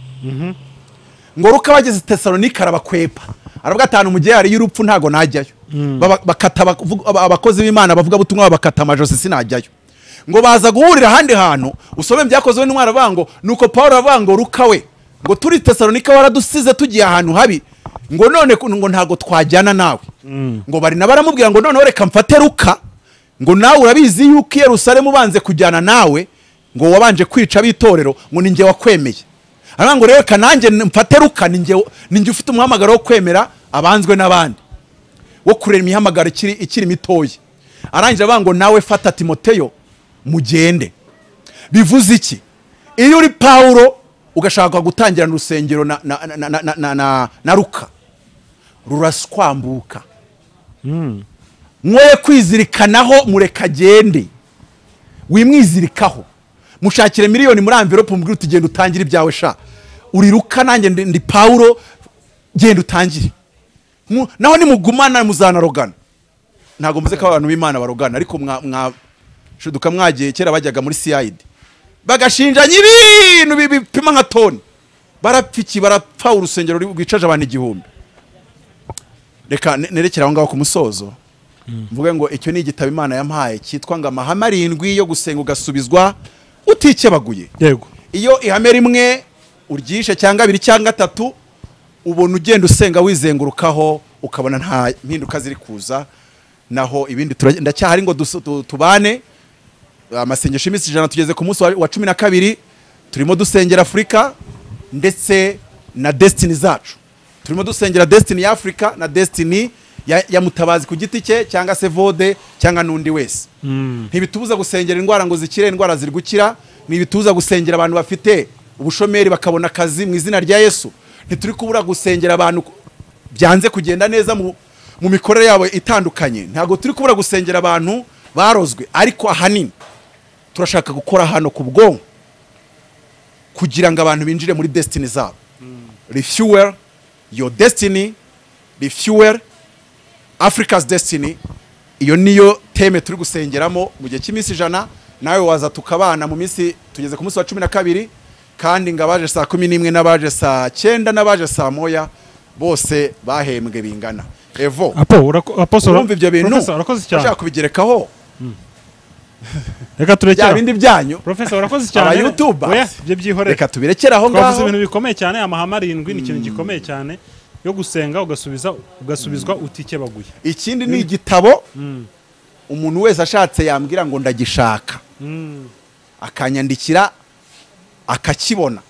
Ngo Luka bageze Thessalonika arabakwepa. Aravuga atanu mu gihe ari y'urupfu ntago najyayo. Bakata abakozi b'Imana bavuga butumwa bakata amajosi sinajyayo. Ngo baza guhurira handi hantu usome byakozwe n'umwana bango nuko Paulo avango Luka we ngo turi Thessalonika waradusize tugiye ahantu habi ngo none ngo ntago twajyana nawe. Ngo bari nabaramubwira ngo none reka mfate Luka ngo nawe urabizi yuko i Yerusalemu banze kujyana nawe ngo wabanje kwica bitorero ngo ninjye wakwemeye. Aranga ngo rero kananje mfate Luka ninjye ufite umuhamagaro wo kwemera abanzwe n'abandi wo kurera imihamagaro ikiri mitoye. Arangije abango nawe fata Timoteyo mugende. Bivuze iki? Iyo uri Paulo ugashaka gutangira n'urusengero na Luka ruraskwambuka. Mwoye kwizirikanaho mureka gende wimwizirikaho mushakire miliyoni muri envelope mbwira utugenda utangira ibyawe sha uri Luka nanjye ndi Paulo genda utangire. Naho ni mugumana muzanarogana. Ntago mvuze ko abantu b'Imana barogana ariko shuduka mwagiye kera bajyaga muri CID bagashinjanya ibintu bipima nka toni barapfiki barapfa urusengero rwicaje abantu 1000. Reka nerekera aho ngaho ku musozo mvuge ngo icyo ni igitabo Imana yampaye cyitwa ngo amahame 7 yo gusenga ugasubizwa utikebaguye. Yego. Iyo ihame rimwe uryishe cyangwa 2 cyangwa 3 ubona ugenda usenga wizengurukaho ukabona nta mpinduka ziri kuza. Naho ibindi ndacyahari ngo tubane amasengesho iminsi 100 tugeze ku munsi wa 12 turimo dusengera Afrika ndetse na destiny zacu. Turimo dusengera destiny ya Afrika na destiny ya Mutabazi ku giti cye cyangwa se Vode cyangwa nundi wese. Ntibitubuza gusengera indwara ngo zikire, indwara ziri gukira. Ntibitubuza gusengera abantu bafite ubushomeri bakabona akazi mu izina rya Yesu. Ntituri kubura gusengera abantu byanze kugenda neza mu mikorere yabo itandukanye. Ntago turi kubura gusengera abantu barozwe, ariko ahanini turashaka gukora hano ku bwonko kugira ngo abantu binjire muri destiny zabo. Refuel your destiny, refuel Africa's destiny. Iyo niyo teme turi gusengeramo mu gihe cy'iminsi 100. Nawe waza tukabana mu minsi tugeze ku munsi wa 12, kandi ngabaje saa 11 n'abaje saa 9 n'abaje saa 1 bose bahembwe bingana. Evo urumva ibyo bintu ushaka kubigerekaho. Reka turekera bindi byanyu Professor urakoze cyane. Aba YouTube byo byihorera. Reka tubirekera aho ngaho. Twavuze ibintu bikomeye cyane, amahame 7 ni ikintu gikomeye cyane yo gusenga ugasubizwa utikebaguye. Ikindi ni igitabo umuntu wese ashatse yambwira ngo ndagishaka, akanyandikira akakibona.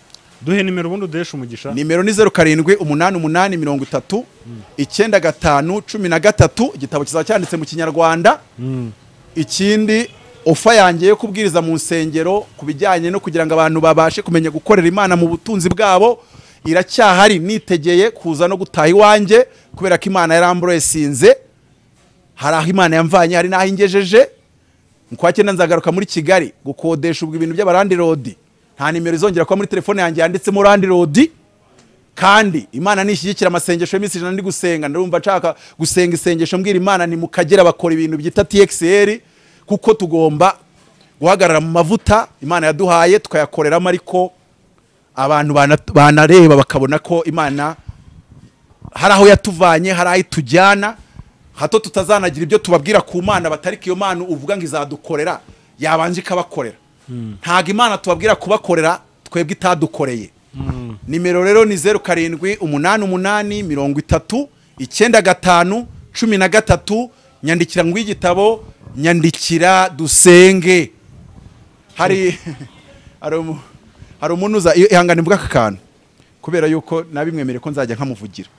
Duhe nimero ubundi udesha umugisha. Nimero ni 0788309513. Igitabo kizaba cyanditse mu Kinyarwanda. Ikindi ofa yanjye yo kubwiriza mu nsengero kubijyanye no kugira ngo abantu babashe kumenya gukorera Imana mu butunzi bwabo iracyahari. Nitegeye kuza no gutaha iwanjye kubera ko Imana yaramburesinze. Hari aho Imana yamvanye, hari naho ingejeje. Nkwakenda nzagaruka muri Kigali gukodesha ubwo ibintu by'abarandi road. Nta nimero izongera kuba muri telefone yanjye yanditsemo randi road. Kandi Imana nishyigikira amasengesho y'iminsi 100 ndi gusenga. Ndumva nshaka gusenga isengesho mbwira Imana ni mukagera bakora ibintu byita TXL, kuko tugomba guhagarara mu mavuta Imana yaduhaye tukayakoreramo, ariko abantu banareba bakabona ko Imana hari aho yatuvanye, hari aho tujyana, hato tutazanagira ibyo tubabwira ku Mana batarika iyo Mana uvuga ngo izadukorera yabanje kabakorera. Ntago Imana tubabwira kubakorera twebwe itadukoreye. Nimero rero ni 0788309513. Nyandikira ngo igitabo, nyandikira dusenge. Hari umuntu uza ihangane mvuga akakantu kubera yuko nabimwemere ko nzajya nkamuvugira.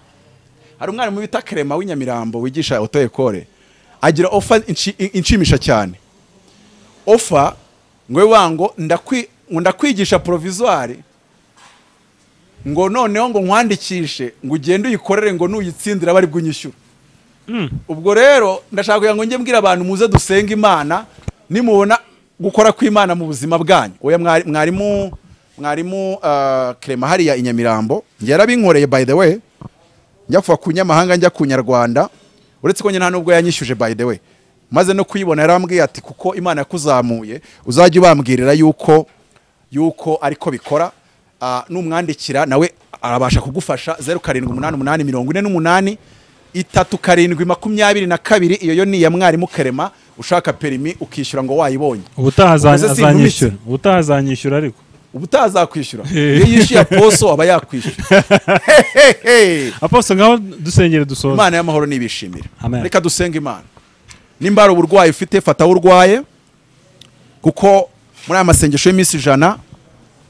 Hari umwarimu bita Clement w'inyamirambo wigisha auto école, agira offer inshimisha cyane. Offer ngwe wango ndakwigisha provisoire ngo noneho ngo nkwandikishe ngo ugende uyikorere ngo nuyitsindira bari bwunyishyura. Ubwo rero ndashaka kugira ngo nge mbwira abantu muze dusenga Imana nimubona gukora kw'Imana mu buzima bwanyu. Oya mwarimu Clement hariya inyamirambo yarabinkoreye by the way. Njya kuva ku nyamahanga njya ku Nyarwanda, uretse ko nta nubwo yanyishyuje by the way. Maze no kuyibona yarambwiye ati kuko Imana yakuzamuye uzajye ubambwirira yuko ariko bikora. Numwandikira nawe arabasha kugufasha. 0788383722. iyo yo ni ya mwarimu Clement. Ushaka perimi ukishyura ngo wayibonye. Ubutazanyishyura ariko ubutazakwishyura iyo yishyuye Aposo aba yakwishyura. Aposo ngaho dusengere dusoza. Imana y'amahoro nibishimira. Reka dusenga Imana. Nimba ari uburwayi ufite fata urwaye, kuko muri aya masengesho y'iminsi 100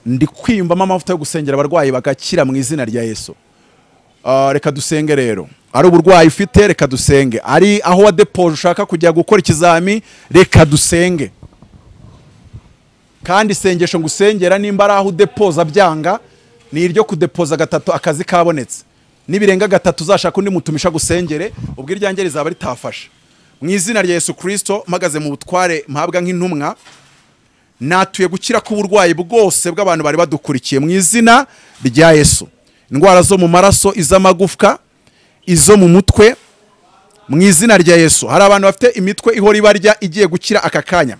ndi kwiyumvamo amavuta yo gusengera abarwayi bagakira mu izina rya Yesu. Reka dusenge rero. Ari uburwayi ufite reka dusenge. Ari aho wa depoje ushaka kujya gukora ikizami reka dusenge. Kandi isengesho ngusengera nimba ari aho depoza byanga ni iryo kudepoza 3 akazi kabonetse. Nibirenga 3 uzashaka undi mutumisha gusengere ubwo iryange rizaba ritafasha. Mu izina rya Yesu Kristo mpagaze mu butware mpabwa nk'intumwa, natuye gukira ku burwayi bwose bw'abantu bari badukurikiye mu izina rya Yesu. Indwara zo mu maraso, iz'amagufwa, izo mu mutwe, mu izina rya Yesu. Hari abantu bafite imitwe ihora ibarya igiye gukira aka kanya,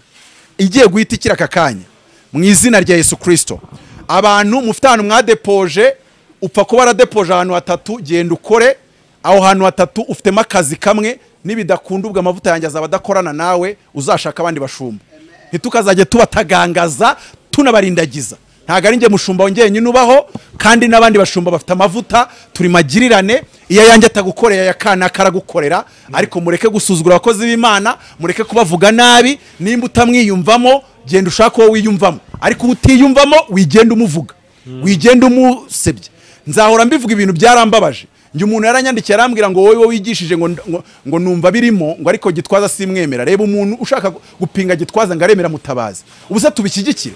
igiye guhita ikira aka kanya mu izina rya Yesu Kristo. Abantu mufite ahantu mwadepoje, upfa kuba waradepoje ahantu 3, genda ukore aho hantu 3 ufitemo akazi kamwe. Nibidakunda ubwo amavuta yanjye azaba adakorana nawe, uzashaka abandi bashumba. Ntitukazajye tubatagangaza tunabarindagiza. Ntago ari nge mushumba wongeye nyine ubaho, kandi n'abandi bashumba bafite amavuta turi magirirane. Iyo yanjye atagukoreye yakana karagukorera. Ariko mureke gusuzugura abakozi b'Imana, mureke kubavuga nabi. Nimba utamwiyumvamo genda ushaka wowe wiyumvamo, ariko utiyumvamo wigenda umuvuga, wigenda umusebye. Nzahora mbivuga ibintu byarambabaje. Njye umuntu yaranyandikiye arambwira ngo wowe wigishije ngo numva birimo ngo ariko Gitwaza simwemera. Reba umuntu ushaka gupinga Gitwaza ngaremera Mutabazi. Ubuse tubishyigikira.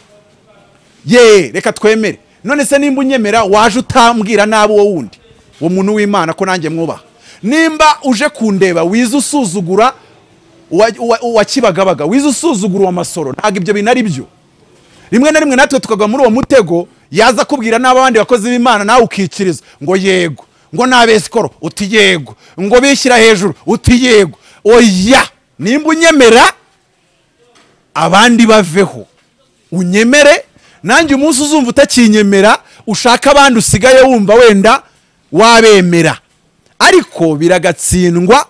Reka twemere. None se nimba unyemera waje utambwira nabo wo wundi. Wo muntu w'Imana ko nanjye mwubaha. Nimba uje kundeba wize usuzugura wa Kibagabaga, wize usuzugura wa Masoro, ntago ibyo binari byo. Rimwe na rimwe natwe tukagwa muri uwo mutego yaza kubwira n'abandi bakozi b'Imana nawe ukikiriza ngo yego, ngo nabesikoro uti yego, ngo bishyira hejuru uti yego. Oya, nimba unyemera abandi baveho, unyemere nanjye umunsi uzumva utakinyemera ushaka abandi usigaye wumva wenda wabemera. Ariko biragatsindwa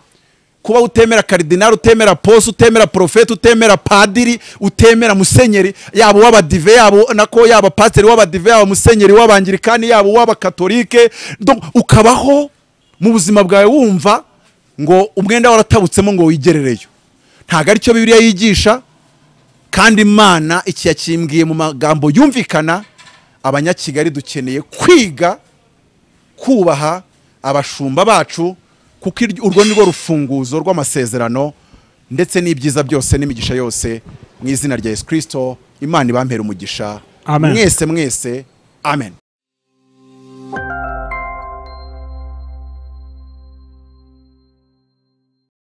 kuba utemera karidinari, utemera posi, utemera profeti, utemera padiri, utemera musenyeri, yaba uw'abadive, yaba pasiteri w'abadive, yaba musenyeri w'abangirikani, yaba uw'abakatolike. Ukabaho mu buzima bwawe wumva ngo umwenda waratabutsemo ngo wigerereyo. Ntabwo ari cyo Bibiliya yigisha, kandi Imana iki yakimbwiye mu magambo yumvikana. Abanyakigali dukeneye kwiga kubaha abashumba bacu, kuko urwo nirwo rufunguzo rw'amasezerano ndetse n'ibyiza byose n'imigisha yose. Mu izina rya Yesu Kristo, Imana ibampere umugisha. Amen. Mwese amen.